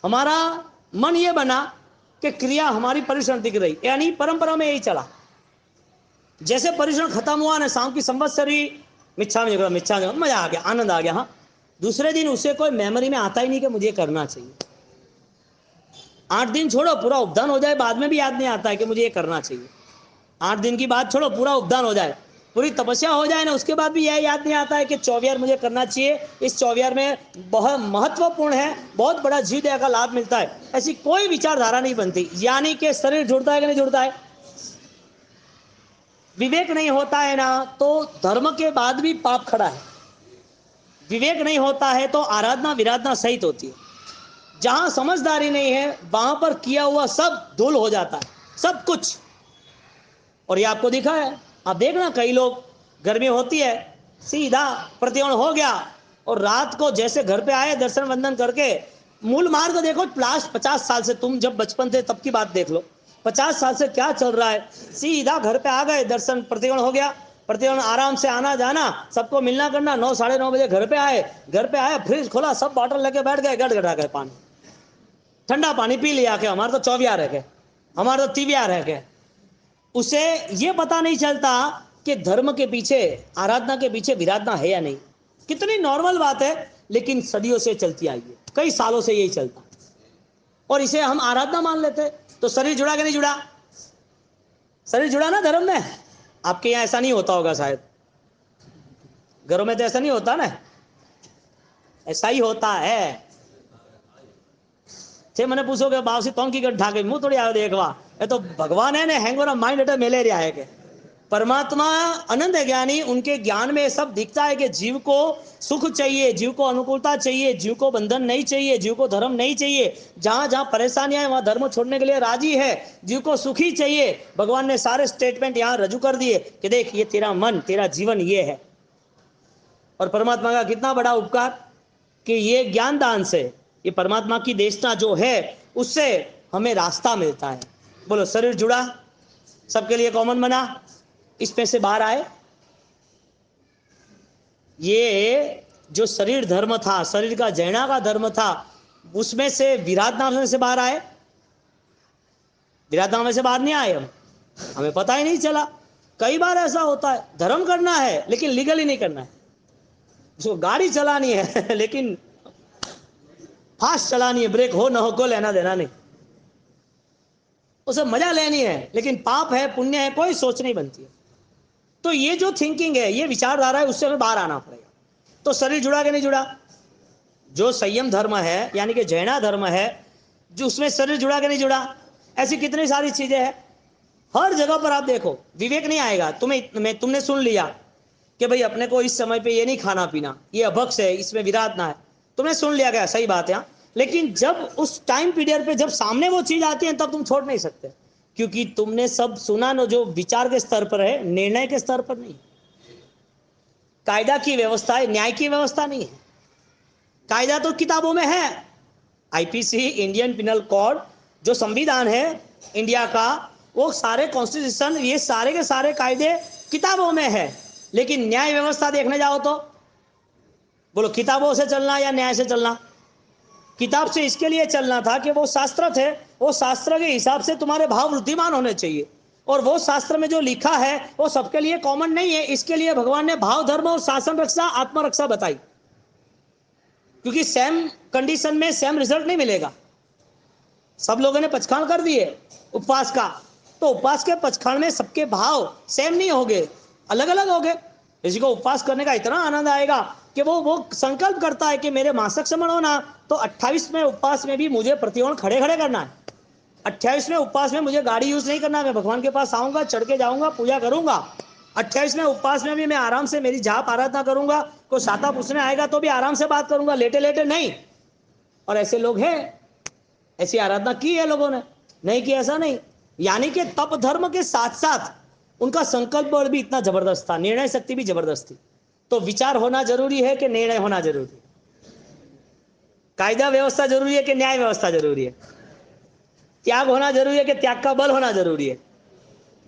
हमारा मन ये बना कि क्रिया हमारी परिश्रम दिख रही, यानी परंपरा में यही चला, जैसे परिश्रम खत्म हुआ ना, शाम की संवत्सरी मिच्छा में मजा आ गया, आनंद आ गया, हाँ दूसरे दिन उसे कोई मेमोरी में आता ही नहीं कि मुझे करना चाहिए। 8 दिन छोड़ो, पूरा उपदान हो जाए, बाद में भी याद नहीं आता है कि मुझे ये करना चाहिए। 8 दिन की बात छोड़ो, पूरा उपदान हो जाए, पूरी तपस्या हो जाए ना, उसके बाद भी यह याद नहीं आता है कि 24 मुझे करना चाहिए। इस 24 में बहुत महत्वपूर्ण है, बहुत बड़ा जीव दया का लाभ मिलता है, ऐसी कोई विचारधारा नहीं बनती। यानी कि शरीर जुड़ता है कि नहीं जुड़ता है? विवेक नहीं होता है ना, तो धर्म के बाद भी पाप खड़ा है। विवेक नहीं होता है तो आराधना विराधना सहित होती है। जहां समझदारी नहीं है वहां पर किया हुआ सब धूल हो जाता है, सब कुछ। और ये आपको दिखा है, आप देखना, कई लोग गर्मी होती है सीधा प्रतिवण हो गया, और रात को जैसे घर पे आए दर्शन वंदन करके, मूल मार्ग देखो, लास्ट 50 साल से, तुम जब बचपन थे तब की बात देख लो, 50 साल से क्या चल रहा है। सीधा घर पे आ गए, दर्शन प्रतिगण हो गया, प्रतिगण आराम से आना जाना, सबको मिलना करना, 9 साढ़े 9 बजे घर पे आए, फ्रिज खोला, सब बॉटल लेके बैठ गए, गड़गड़ा गए पानी, ठंडा पानी पी लिया के हमारे तो 24 रह गए, हमारे तो 30 रह गए। उसे ये पता नहीं चलता कि धर्म के पीछे, आराधना के पीछे विराधना है या नहीं। कितनी नॉर्मल बात है, लेकिन सदियों से चलती आई है, कई सालों से यही चलता, और इसे हम आराधना मान लेते। तो शरीर जुड़ा कि नहीं जुड़ा? शरीर जुड़ा ना धर्म में। आपके यहां ऐसा नहीं होता होगा शायद, घरों में तो ऐसा नहीं होता ना, ऐसा ही होता है। જે મને પૂછો કે બાવસી તોન કી ગઢ ઠાકે હું થોડી આવે देखवा, ये तो भगवान है ने hangover of mind at malaria है के परमात्मा अनंत है ज्ञानी, उनके ज्ञान में सब दिखता है कि जीव को सुख चाहिए, जीव को अनुकूलता चाहिए, जीव को बंधन नहीं चाहिए, जीव को धर्म नहीं चाहिए। जहां जहां परेशानियां है वहां धर्म छोड़ने के लिए राजी है, जीव को सुखी चाहिए। भगवान ने सारे स्टेटमेंट यहां रजू कर दिए कि देख, ये तेरा मन, तेरा जीवन ये है। और परमात्मा का कितना बड़ा उपकार कि ये ज्ञान दान से, ये परमात्मा की देशना जो है, उससे हमें रास्ता मिलता है। बोलो, शरीर जुड़ा, सबके लिए कॉमन बना, इसमें से बाहर आए। ये जो शरीर धर्म था, शरीर का जैना का धर्म था, उसमें से विराधना में से बाहर आए। विराधना में से बाहर नहीं आए हम, हमें पता ही नहीं चला। कई बार ऐसा होता है, धर्म करना है लेकिन लीगली नहीं करना है, उसको गाड़ी चलानी है लेकिन फास्ट चलानी है, ब्रेक हो ना हो को लेना देना नहीं, उसे मजा लेनी है, लेकिन पाप है पुण्य है कोई सोच नहीं बनती है। तो ये जो थिंकिंग है, ये विचारधारा है, उससे हमें बाहर आना पड़ेगा। तो शरीर जुड़ा कि नहीं जुड़ा? जो संयम धर्म है यानी कि जैना धर्म है, जो उसमें शरीर जुड़ा कि नहीं जुड़ा? ऐसी कितनी सारी चीजें हैं, हर जगह पर आप देखो, विवेक नहीं आएगा तुम्हें। तुमने सुन लिया कि भाई अपने को इस समय पे ये नहीं खाना पीना, ये अभक्ष है, इसमें विराधना है, तुमने सुन लिया गया, सही बात है। लेकिन जब उस टाइम पीरियड पे जब सामने वो चीज आती है तब तुम छोड़ नहीं सकते, क्योंकि तुमने सब सुना ना, जो विचार के स्तर पर है, निर्णय के स्तर पर नहीं। कायदा की व्यवस्था है, न्याय की व्यवस्था नहीं है। कायदा तो किताबों में है, आईपीसी, इंडियन पिनल कोड, जो संविधान है इंडिया का, वो सारे कॉन्स्टिट्यूशन, ये सारे के सारे कायदे किताबों में है। लेकिन न्याय व्यवस्था देखने जाओ तो बोलो, किताबों से चलना या न्याय से चलना? किताब से इसके लिए चलना था कि वो शास्त्र थे, वो शास्त्र के हिसाब से तुम्हारे भाव वृद्धिमान होने चाहिए, और वो शास्त्र में जो लिखा है वो सबके लिए कॉमन नहीं है। इसके लिए भगवान ने भाव धर्म और शासन रक्षा, आत्मरक्षा बताई, क्योंकि सेम कंडीशन में सेम रिजल्ट नहीं मिलेगा। सब लोगों ने पचखाण कर दिए उपवास का, तो उपवास के पचखाण में सबके भाव सेम नहीं होंगे, अलग अलग होंगे। किसी को उपवास करने का इतना आनंद आएगा कि वो संकल्प करता है कि मेरे मासिक श्रमण होना, तो 28वें उपवास में भी मुझे प्रतिवण खड़े खड़े करना है। 28वें उपवास में मुझे गाड़ी यूज नहीं करना, मैं भगवान के पास आऊंगा, चढ़ के जाऊंगा, पूजा करूंगा। 28वें उपवास में भी मैं आराम से मेरी जाप आराधना करूंगा, कोई साता पूछने आएगा तो भी आराम से बात करूंगा, लेटे लेटे नहीं। और ऐसे लोग हैं, ऐसी आराधना की है लोगों ने, नहीं की ऐसा नहीं। यानी कि तप धर्म के साथ साथ उनका संकल्प बल भी इतना जबरदस्त था, निर्णय शक्ति भी जबरदस्त थी। तो विचार होना जरूरी है कि निर्णय होना जरूरी है? कायदा व्यवस्था जरूरी है कि न्याय व्यवस्था जरूरी है? त्याग होना जरूरी है कि त्याग का बल होना जरूरी है?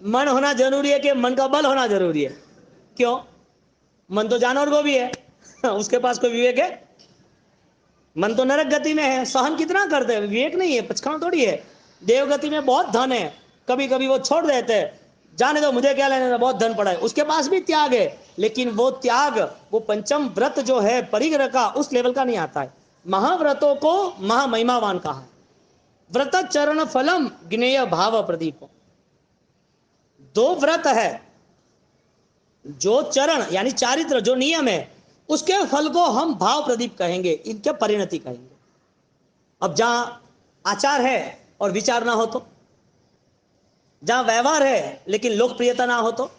मन होना जरूरी है कि मन का बल होना जरूरी है? क्यों? मन तो जानवर को भी है उसके पास कोई विवेक है? मन तो नरक गति में है, सहन कितना करते हैं, विवेक नहीं है, पचखाण थोड़ी है। देवगति में बहुत धन है, कभी कभी वो छोड़ देते हैं, जाने दो मुझे क्या लेने, बहुत धन पड़ा है, उसके पास भी त्याग है, लेकिन वो त्याग, वो पंचम व्रत जो है परिग्रह का, उस लेवल का नहीं आता है। महाव्रतों को महामहिमावान कहा है। व्रत चरण फलम ज्ञेय भाव प्रदीप। दो व्रत है, जो चरण यानी चारित्र, जो नियम है, उसके फल को हम भाव प्रदीप कहेंगे, इनके परिणति कहेंगे। अब जहां आचार है और विचार ना हो तो, जहां व्यवहार है लेकिन लोकप्रियता ना हो तो,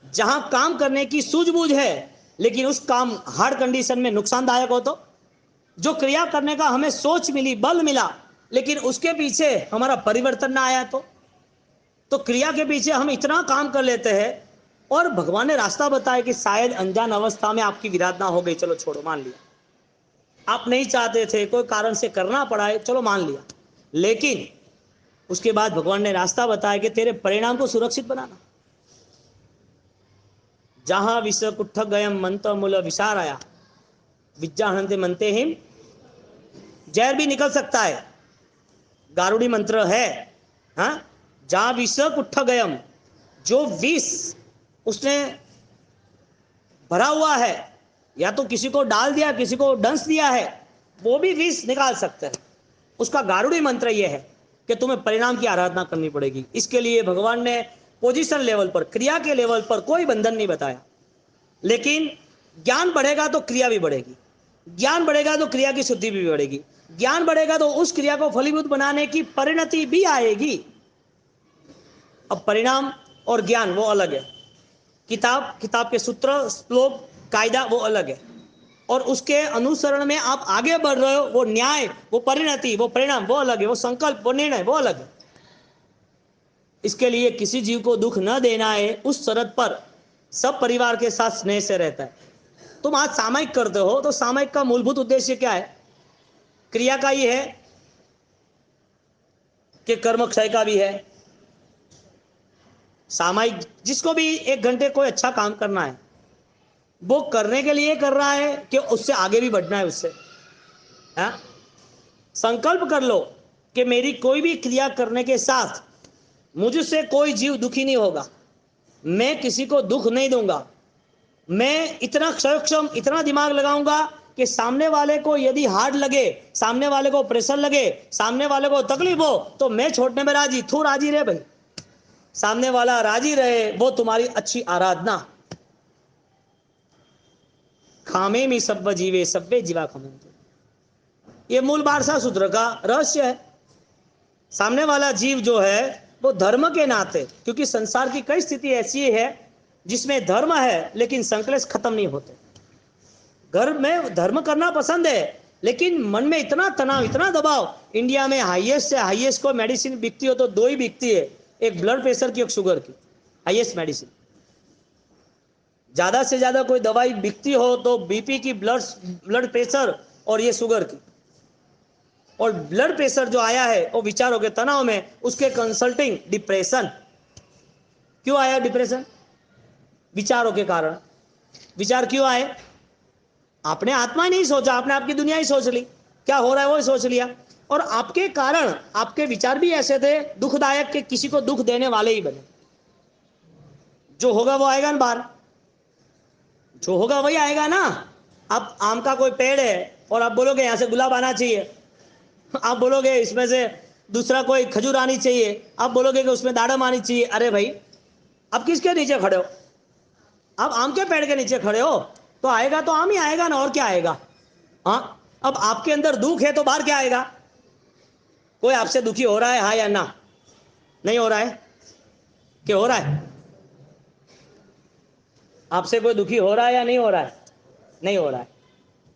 जहां काम करने की सूझबूझ है लेकिन उस काम हार्ड कंडीशन में नुकसानदायक हो तो, जो क्रिया करने का हमें सोच मिली, बल मिला, लेकिन उसके पीछे हमारा परिवर्तन ना आया तो क्रिया के पीछे हम इतना काम कर लेते हैं और भगवान ने रास्ता बताया कि शायद अनजान अवस्था में आपकी विराधना हो गई, चलो छोड़ो, मान लिया। आप नहीं चाहते थे, कोई कारण से करना पड़ा है, चलो मान लिया। लेकिन उसके बाद भगवान ने रास्ता बताया कि तेरे परिणाम को सुरक्षित बनाना। जहां विष कुट्ठ गयम मंत मूल विचार आया, विज्ञानते मनते हिम। जहर भी निकल सकता है, गारुड़ी मंत्र है। हाँ, जहां विष कुट्ठ गयम, जो विष उसने भरा हुआ है, या तो किसी को डाल दिया, किसी को डंस दिया है, वो भी विष निकाल सकते हैं। उसका गारुड़ी मंत्र यह है कि तुम्हें परिणाम की आराधना करनी पड़ेगी। इसके लिए भगवान ने पोजीशन लेवल पर, क्रिया के लेवल पर कोई बंधन नहीं बताया। लेकिन ज्ञान बढ़ेगा तो क्रिया भी बढ़ेगी, ज्ञान बढ़ेगा तो क्रिया की शुद्धि भी बढ़ेगी, ज्ञान बढ़ेगा तो उस क्रिया को फलीभूत बनाने की परिणति भी आएगी। अब परिणाम और ज्ञान वो अलग है, किताब के सूत्र, श्लोक, कायदा वो अलग है, और उसके अनुसरण में आप आगे बढ़ रहे हो, वो न्याय, वो परिणति, वो परिणाम वो अलग है, वो संकल्प, वो निर्णय वो अलग है। इसके लिए किसी जीव को दुख न देना है, उस शरत पर सब परिवार के साथ स्नेह से रहता है। तुम आज सामयिक करते हो तो सामयिक का मूलभूत उद्देश्य क्या है? क्रिया का ही है कि कर्म क्षय का भी है? सामयिक जिसको भी 1 घंटे कोई अच्छा काम करना है, वो करने के लिए कर रहा है कि उससे आगे भी बढ़ना है उससे। हाँ? संकल्प कर लो कि मेरी कोई भी क्रिया करने के साथ मुझसे कोई जीव दुखी नहीं होगा, मैं किसी को दुख नहीं दूंगा, मैं इतना सक्षम, इतना दिमाग लगाऊंगा कि सामने वाले को यदि हार्ड लगे, सामने वाले को प्रेशर लगे, सामने वाले को तकलीफ हो, तो मैं छोड़ने में राजी, तू राजी रहे भाई, सामने वाला राजी रहे, वो तुम्हारी अच्छी आराधना। खामे में सब जीवे सब्बे जीवा खमंते, ये मूल बारसा सूत्र का रहस्य है। सामने वाला जीव जो है वो धर्म के नाते, क्योंकि संसार की कई स्थिति ऐसी है जिसमें धर्म है लेकिन संकलेश खत्म नहीं होते। घर में धर्म करना पसंद है लेकिन मन में इतना तनाव, इतना दबाव। इंडिया में हाईएस्ट से हाईएस्ट को मेडिसिन बिकती हो तो 2 ही बिकती है, एक ब्लड प्रेशर की, एक शुगर की, हाईएस्ट मेडिसिन। ज्यादा से ज्यादा कोई दवाई बिकती हो तो बीपी की, ब्लड प्रेशर और ये शुगर की। और ब्लड प्रेशर जो आया है वो विचारों के तनाव में, उसके कंसल्टिंग डिप्रेशन। क्यों आया डिप्रेशन? विचारों के कारण। विचार क्यों आए? आपने आत्मा नहीं सोचा, आपने आपकी दुनिया ही सोच ली, क्या हो रहा है वो ही सोच लिया, और आपके कारण आपके विचार भी ऐसे थे दुखदायक कि किसी को दुख देने वाले ही बने। जो होगा वो आएगा ना बाहर, जो होगा वही आएगा ना। अब आम का कोई पेड़ है और आप बोलोगे यहां से गुलाब आना चाहिए, आप बोलोगे इसमें से दूसरा कोई खजूर आनी चाहिए, आप बोलोगे कि उसमें दाड़म आनी चाहिए। अरे भाई, अब किसके नीचे खड़े हो? अब आम के पेड़ के नीचे खड़े हो तो आएगा तो आम ही आएगा ना, और क्या आएगा? हाँ, अब आपके अंदर दुख है तो बाहर क्या आएगा? कोई आपसे दुखी हो रहा है, हाँ या ना? नहीं हो रहा है कि हो रहा है? आपसे कोई दुखी हो रहा है या नहीं हो रहा है? नहीं हो रहा है,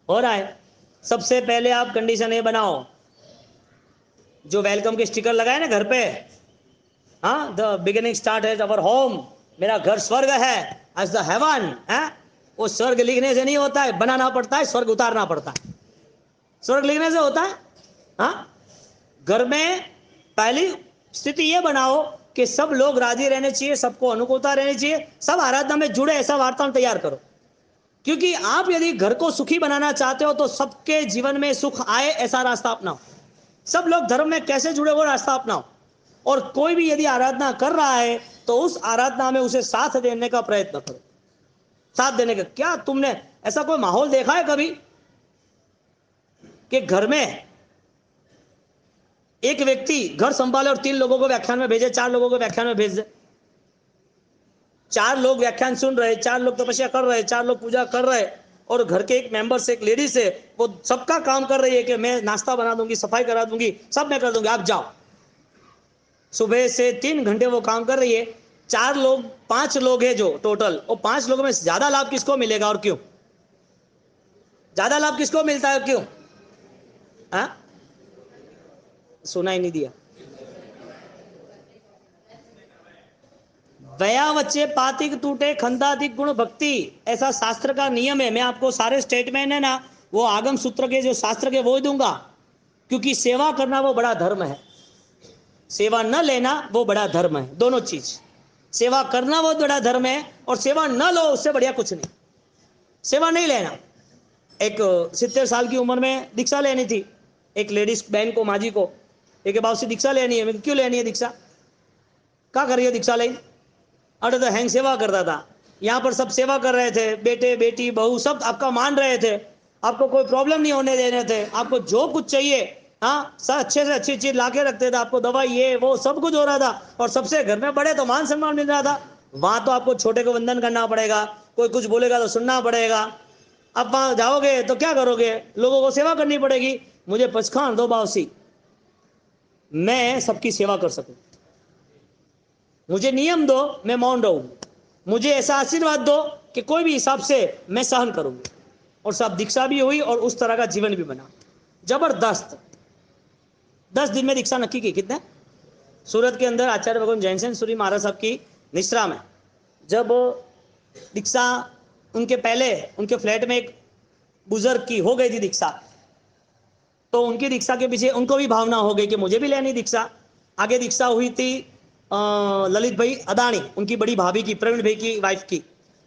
हो रहा है। सबसे पहले आप कंडीशन ये बनाओ, जो वेलकम के स्टिकर लगाए ना घर पे, हाँ, द बिगिनिंग स्टार्ट है अवर होम, मेरा घर स्वर्ग है, एज द हेवन है। वो स्वर्ग लिखने से नहीं होता है, बनाना पड़ता है, स्वर्ग उतारना पड़ता है। स्वर्ग लिखने से होता है? हाँ, घर में पहली स्थिति ये बनाओ कि सब लोग राजी रहने चाहिए, सबको अनुकूलता रहनी चाहिए, सब आराधना में जुड़े, ऐसा वातावरण तैयार करो। क्योंकि आप यदि घर को सुखी बनाना चाहते हो तो सबके जीवन में सुख आए ऐसा रास्ता अपनाओ। सब लोग धर्म में कैसे जुड़े वो रास्ता अपनाओ, और कोई भी यदि आराधना कर रहा है तो उस आराधना में उसे साथ देने का प्रयत्न करो। साथ देने का। क्या तुमने ऐसा कोई माहौल देखा है कभी कि घर में एक व्यक्ति घर संभाले और 3 लोगों को व्याख्यान में भेजे, 4 लोगों को व्याख्यान में भेज दे? 4 लोग व्याख्यान सुन रहे, 4 लोग तपस्या कर रहे, 4 लोग पूजा कर रहे, और घर के एक मेंबर से एक लेडी से वो सबका काम कर रही है कि मैं नाश्ता बना दूंगी, सफाई करा दूंगी, सब मैं कर दूंगी, आप जाओ। सुबह से 3 घंटे वो काम कर रही है। 4 लोग 5 लोग हैं जो टोटल, और 5 लोगों में ज्यादा लाभ किसको मिलेगा और क्यों? ज्यादा लाभ किसको मिलता है, क्यों? हाँ, सुना ही नहीं दिया। वया वच्चे पातिक टूटे खंदाधिक गुण भक्ति, ऐसा शास्त्र का नियम है। मैं आपको सारे स्टेटमेंट है ना वो आगम सूत्र के जो शास्त्र के वो दूंगा, क्योंकि सेवा करना वो बड़ा धर्म है, सेवा न लेना वो बड़ा धर्म है। दोनों चीज, सेवा करना वो बड़ा धर्म है और सेवा न लो उससे बढ़िया कुछ नहीं। सेवा नहीं लेना, एक 70 साल की उम्र में दीक्षा लेनी थी एक लेडीज बहन को, माँ जी को। एक बाबू से दीक्षा लेनी है। मैं क्यों लेनी है दीक्षा? क्या कर रही है दीक्षा ले? अरे तो हैंग सेवा करता था, यहाँ पर सब सेवा कर रहे थे, बेटे बेटी बहू सब आपका मान रहे थे, आपको कोई प्रॉब्लम नहीं होने दे रहे थे, आपको जो कुछ चाहिए हाँ सब अच्छे से अच्छी चीज ला के रखते थे, आपको दवाई ये वो सब कुछ हो रहा था, और सबसे घर में बड़े तो मान सम्मान मिल रहा था। वहां तो आपको छोटे को वंदन करना पड़ेगा, कोई कुछ बोलेगा तो सुनना पड़ेगा। अब वहां जाओगे तो क्या करोगे? लोगों को सेवा करनी पड़ेगी। मुझे पचखान दो बावसी, मैं सबकी सेवा कर सकूं। मुझे नियम दो, मैं मौन रहूं। मुझे ऐसा आशीर्वाद दो कि कोई भी हिसाब से मैं सहन करूंगी। और सब दीक्षा भी हुई और उस तरह का जीवन भी बना जबरदस्त। 10 दिन में दीक्षा नक्की की। कितने? सूरत के अंदर आचार्य भगवान जैन सेन सूरी महाराज साहब की निश्रा में, जब दीक्षा उनके पहले उनके फ्लैट में एक बुजुर्ग की हो गई थी दीक्षा, तो उनकी दीक्षा के पीछे उनको भी भावना हो गई कि मुझे भी लेनी दीक्षा। आगे दीक्षा हुई थी ललित भाई अदानी, उनकी बड़ी भाभी की, प्रवीण भाई की वाइफ की।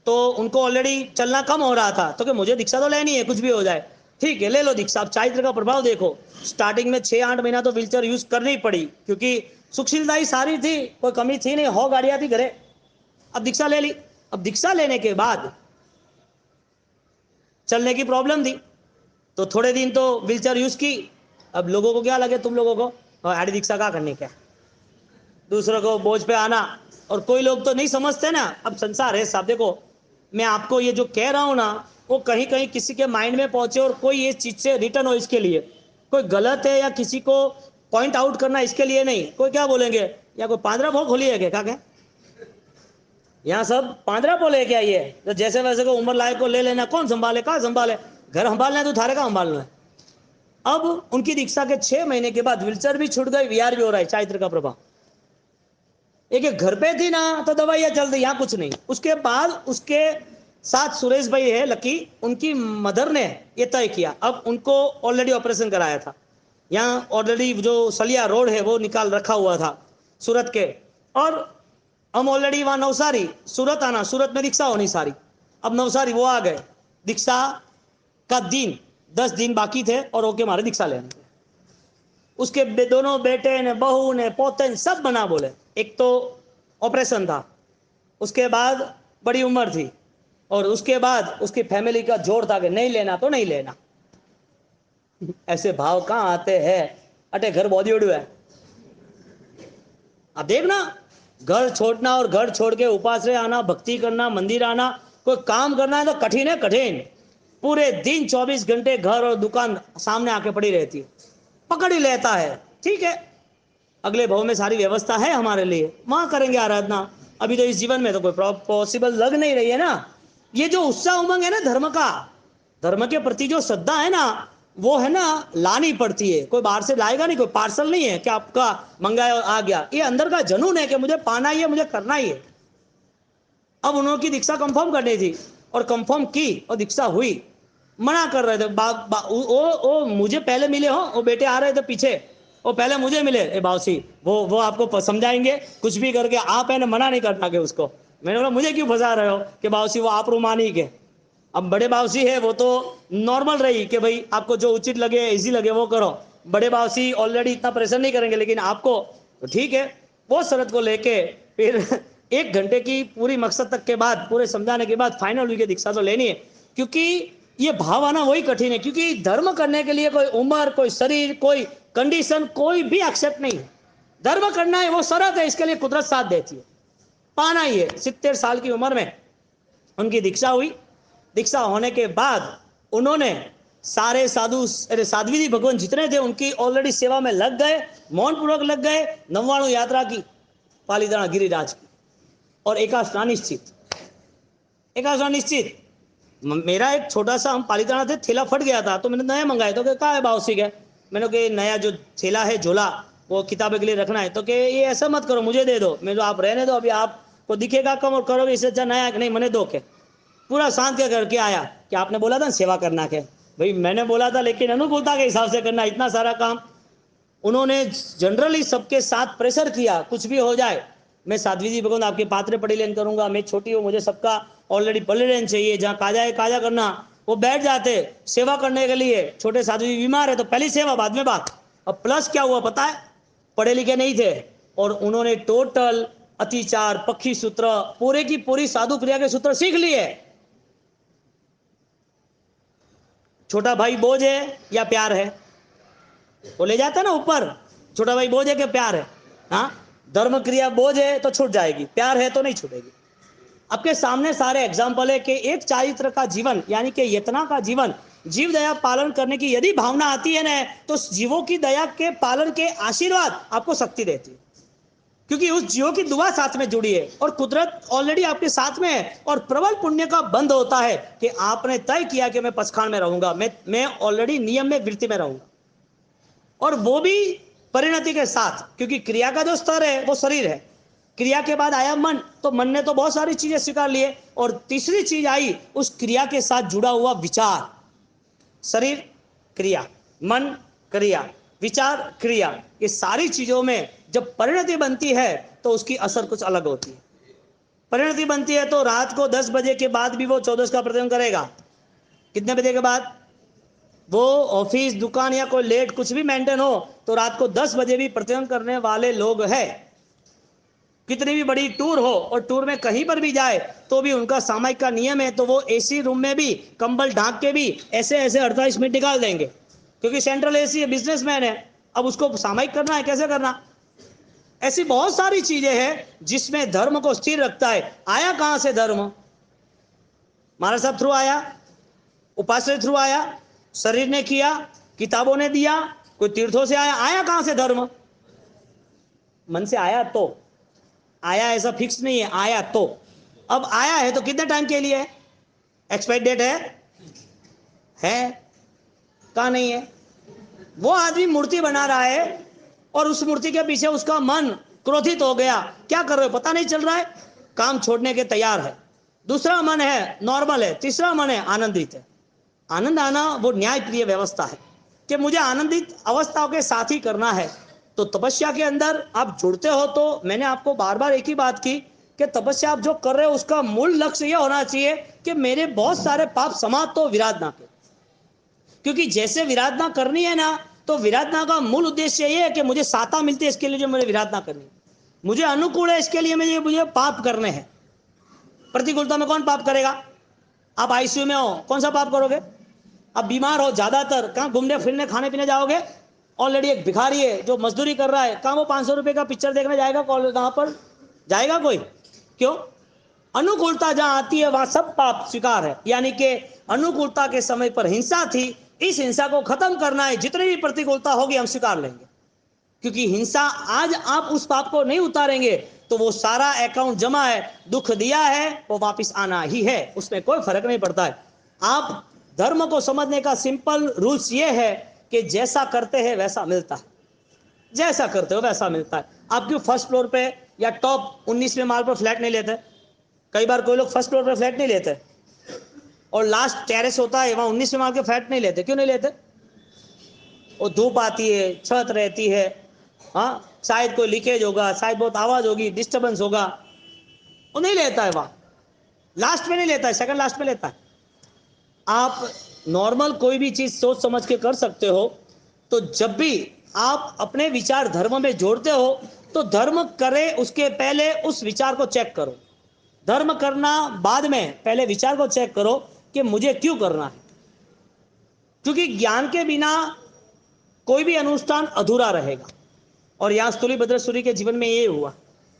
तो उनको ऑलरेडी चलना कम हो रहा था, तो कि मुझे दीक्षा तो लेनी है, कुछ भी हो जाए, ठीक है ले लो दीक्षा। अब चारित्र का प्रभाव देखो, स्टार्टिंग में 6-8 महीना तो व्हीलचेयर यूज करनी पड़ी, क्योंकि सुशीलता ही सारी थी, कोई कमी थी नहीं, 100 गाड़ियां थी घरे। अब दीक्षा ले ली। अब दीक्षा लेने के बाद चलने की प्रॉब्लम थी, तो थोड़े दिन तो व्हीलचेयर यूज की। अब लोगों को क्या लगे, तुम लोगों को आड़ी दीक्षा क्या करने, क्या दूसरों को बोझ पे आना। और कोई लोग तो नहीं समझते ना, अब संसार है साहब। देखो मैं आपको ये जो कह रहा हूं ना, वो कहीं कहीं किसी के माइंड में पहुंचे और कोई ये चीज से रिटर्न हो, इसके लिए कोई गलत है या किसी को पॉइंट आउट करना, इसके लिए नहीं। कोई क्या बोलेंगे, या कोई 15 भोग खोली है क्या? यहाँ सब 15 बोले क्या? ये तो जैसे वैसे को उम्र लायक को ले लेना, कौन संभाले, कहाँ संभाले? घर संभालना है तो थारे का संभालना है। अब उनकी दीक्षा के 6 महीने के बाद व्हीलचेयर भी छूट गई, वीआर भी हो रहा है, चारित्र का प्रभाव। एक घर पे थी ना तो दवाइयां चल रही, यहाँ कुछ नहीं। उसके बाद उसके साथ सुरेश भाई है लकी, उनकी मदर ने ये तय किया। अब उनको ऑलरेडी ऑपरेशन कराया था, यहाँ ऑलरेडी जो सलिया रोड है वो निकाल रखा हुआ था सूरत के, और हम ऑलरेडी वहां नवसारी, सूरत आना, सूरत में दीक्षा होनी सारी। अब नवसारी वो आ गए, दीक्षा का दिन 10 दिन बाकी थे और ओके मारे दीक्षा लेने। उसके दोनों बेटे ने, बहू ने, पोते ने सब बना बोले। एक तो ऑपरेशन था, उसके बाद बड़ी उम्र थी, और उसके बाद उसकी फैमिली का जोर था कि नहीं लेना तो नहीं लेना। ऐसे भाव कहां आते हैं? अटे घर बहुत उड़ू है। अब देखना, घर छोड़ना और घर छोड़ के उपास रे आना, भक्ति करना, मंदिर आना, कोई काम करना है तो कठिन है, कठिन। पूरे दिन 24 घंटे घर और दुकान सामने आके पड़ी रहती है, पकड़ ही लेता है। ठीक है, अगले भाव में सारी व्यवस्था है हमारे लिए, वहां करेंगे आराधना। अभी तो इस जीवन में तो कोई पॉसिबल लग नहीं रही है ना। ये जो उत्साह उमंग है ना धर्म का, धर्म के प्रति जो श्रद्धा है ना, वो है ना लानी पड़ती है। कोई बाहर से लाएगा नहीं, कोई पार्सल नहीं है कि आपका मंगाया आ गया। ये अंदर का जुनून है कि मुझे पाना ही है, मुझे करना ही है। अब उन्होंने दीक्षा कंफर्म करनी थी और कंफर्म की और दीक्षा हुई। मना कर रहे थे, वो मुझे पहले मिले हो, वो बेटे आ रहे थे पीछे, वो पहले मुझे मिले। ए बावसी, वो आपको समझाएंगे, कुछ भी करके आप है ना मना नहीं कर पागे उसको। मैंने बोला मुझे क्यों फंसा रहे हो कि बावसी वो आप रुमानी के। अब बड़े बावसी है वो तो नॉर्मल रही कि भाई आपको जो उचित लगे, इजी लगे वो करो। बड़े बावसी ऑलरेडी इतना प्रेशर नहीं करेंगे, लेकिन आपको तो ठीक है। वो शरत को लेके फिर 1 घंटे की पूरी मकसद तक के बाद, पूरे समझाने के बाद फाइनल हुई कि दीक्षा तो लेनी है, क्योंकि ये भाव आना वही कठिन है, क्योंकि धर्म करने के लिए कोई उम्र, कोई शरीर, कोई कंडीशन, कोई भी एक्सेप्ट नहीं है। धर्म करना है वो शरत है, इसके लिए कुदरत साथ देती है, पाना ही है। 70 साल की उम्र में उनकी दीक्षा हुई। दीक्षा होने के बाद उन्होंने सारे साधु, साध्वी जी भगवान जितने थे उनकी ऑलरेडी सेवा में लग गए, मौन पूर्वक लग गए। 99 यात्रा की पालीताना गिरिराज की, और एकादशा निश्चित, एकादशा निश्चित। मेरा एक छोटा सा, हम पालीताना थे, थैला फट गया था तो मैंने नया मंगाया। तो क्या है भाव सीख है, मैंने कहा नया जो थैला है, झोला, वो किताबें के लिए रखना है। तो कि ये ऐसा मत करो, मुझे दे दो। मैं, जो आप रहने दो, अभी आपको दिखेगा कम और करोगे, इससे अच्छा नया नहीं, मैंने दो के पूरा शांत के करके आया कि आपने बोला था सेवा करना के, भाई मैंने बोला था, लेकिन अनुकूलता के हिसाब से करना, इतना सारा काम। उन्होंने जनरली सबके साथ प्रेशर किया, कुछ भी हो जाए मैं साध्वी जी भगवान आपके पात्रे पड़ी लेन करूंगा, मैं छोटी हूँ, मुझे सबका ऑलरेडी पड़ी लेन चाहिए, जहाँ काजा है काजा करना। वो बैठ जाते सेवा करने के लिए। छोटे साधु जी बीमार है तो पहली सेवा, बाद में बात। अब प्लस क्या हुआ पता है, पढ़े लिखे नहीं थे और उन्होंने टोटल अतिचार, पक्षी सूत्र, पूरे की पूरी साधु क्रिया के सूत्र सीख लिए। छोटा भाई बोझ है या प्यार है, वो ले जाता है ना ऊपर। छोटा भाई बोझ है कि प्यार है? हाँ, धर्म क्रिया बोझ है तो छूट जाएगी, प्यार है तो नहीं छूटेगी। आपके सामने सारे एग्जाम्पल है कि एक चारित्र का जीवन, यानी कि यतना का जीवन, जीव दया पालन करने की यदि भावना आती है ना, तो जीवों की दया के पालन के आशीर्वाद आपको शक्ति देती है, क्योंकि उस जीवों की दुआ साथ में जुड़ी है और कुदरत ऑलरेडी आपके साथ में है। और प्रबल पुण्य का बंध होता है कि आपने तय किया कि मैं पचखान में रहूंगा, मैं ऑलरेडी नियम में, वृत्ति में रहूंगा, और वो भी परिणति के साथ, क्योंकि क्रिया का जो स्तर है वो शरीर है, क्रिया के बाद आया मन, तो मन ने तो बहुत सारी चीजें स्वीकार लिए, और तीसरी चीज आई उस क्रिया के साथ जुड़ा हुआ विचार। शरीर क्रिया, मन क्रिया, विचार क्रिया, ये सारी चीजों में जब परिणति बनती है तो उसकी असर कुछ अलग होती है। परिणति बनती है तो रात को 10 बजे के बाद भी वो 14 का प्रतिदिन करेगा। कितने बजे के बाद? वो ऑफिस, दुकान या कोई लेट कुछ भी मेंटेन हो तो रात को 10 बजे भी प्रतिदिन करने वाले लोग हैं। कितनी भी बड़ी टूर हो और टूर में कहीं पर भी जाए तो भी उनका सामायिक का नियम है, तो वो एसी रूम में भी कंबल ढांक के भी ऐसे ऐसे 48 मिनट निकाल देंगे, क्योंकि सेंट्रल एसी है, बिजनेसमैन है, अब उसको सामायिक करना है, कैसे करना। ऐसी बहुत सारी चीजें हैं जिसमें धर्म को स्थिर रखता है। आया कहां से धर्म? महाराज साहब थ्रू आया, उपास्य थ्रू आया, शरीर ने किया, किताबों ने दिया, कोई तीर्थों से आया। आया कहां से धर्म? मन से आया तो आया, ऐसा फिक्स नहीं है, आया तो। अब आया है तो कितने टाइम के लिए है? एक्सपायर डेट है? कहां नहीं है? वो आदमी मूर्ति बना रहा है और उस मूर्ति के पीछे उसका मन क्रोधित हो गया, क्या कर रहे हो पता नहीं चल रहा है, काम छोड़ने के तैयार है। दूसरा मन है नॉर्मल है, तीसरा मन है आनंदित है। आनंद आना वो न्याय प्रिय व्यवस्था है कि मुझे आनंदित अवस्थाओं के साथ ही करना है। तो तपस्या के अंदर आप जुड़ते हो तो मैंने आपको बार बार एक ही बात की कि तपस्या आप जो कर रहे हो उसका मूल लक्ष्य यह होना चाहिए कि मेरे बहुत सारे पाप समाप्त तो विराधना के, क्योंकि जैसे विराधना करनी है ना, तो विराधना का मूल उद्देश्य ये है कि मुझे साता मिलती है, इसके लिए जो मुझे विराधना करनी है, मुझे अनुकूल है इसके लिए मुझे पाप करने हैं। प्रतिकूलता में कौन पाप करेगा? आप आईसीयू में हो, कौन सा पाप करोगे? अब बीमार हो, ज्यादातर कहाँ घूमने फिरने खाने पीने जाओगे? ऑलरेडी एक भिखारी है जो मजदूरी कर रहा है, कहाँ वो 500 रुपए का पिक्चर देखने जाएगा? कहाँ पर जाएगा कोई? क्यों? अनुकूलता जहां आती है वहां सब पाप स्वीकार है। यानी कि अनुकूलता के समय पर हिंसा थी, इस हिंसा को खत्म करना है, जितनी भी प्रतिकूलता होगी हम स्वीकार लेंगे, क्योंकि हिंसा आज आप उस पाप को नहीं उतारेंगे तो वो सारा अकाउंट जमा है, दुख दिया है वो वापिस आना ही है, उसमें कोई फर्क नहीं पड़ता है। आप धर्म को समझने का सिंपल रूल्स ये है कि जैसा करते हैं वैसा मिलता है, जैसा करते हो वैसा मिलता है। आप क्यों फर्स्ट फ्लोर पे या टॉप 19वें माल पर फ्लैट नहीं लेते? कई बार कोई लोग फर्स्ट फ्लोर पर फ्लैट नहीं लेते और लास्ट टेरेस होता है वहां 19वें माल के फ्लैट नहीं लेते। क्यों नहीं लेते? वो धूप आती है, छत रहती है, हाँ शायद कोई लीकेज होगा, शायद बहुत आवाज होगी, डिस्टर्बेंस होगा, वो नहीं लेता है वहां, लास्ट में नहीं लेता है, सेकंड लास्ट में लेता है। आप नॉर्मल कोई भी चीज सोच समझ के कर सकते हो, तो जब भी आप अपने विचार धर्म में जोड़ते हो तो धर्म करे उसके पहले उस विचार को चेक करो। धर्म करना बाद में, पहले विचार को चेक करो कि मुझे क्यों करना है। क्योंकि ज्ञान के बिना कोई भी अनुष्ठान अधूरा रहेगा। और यहां स्थूलिभद्र सूरी के जीवन में यही हुआ।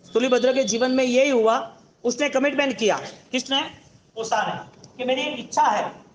स्थूलिभद्र के जीवन में यही हुआ। उसने कमिटमेंट किया। किसने? उषा ने, कि मेरी एक इच्छा है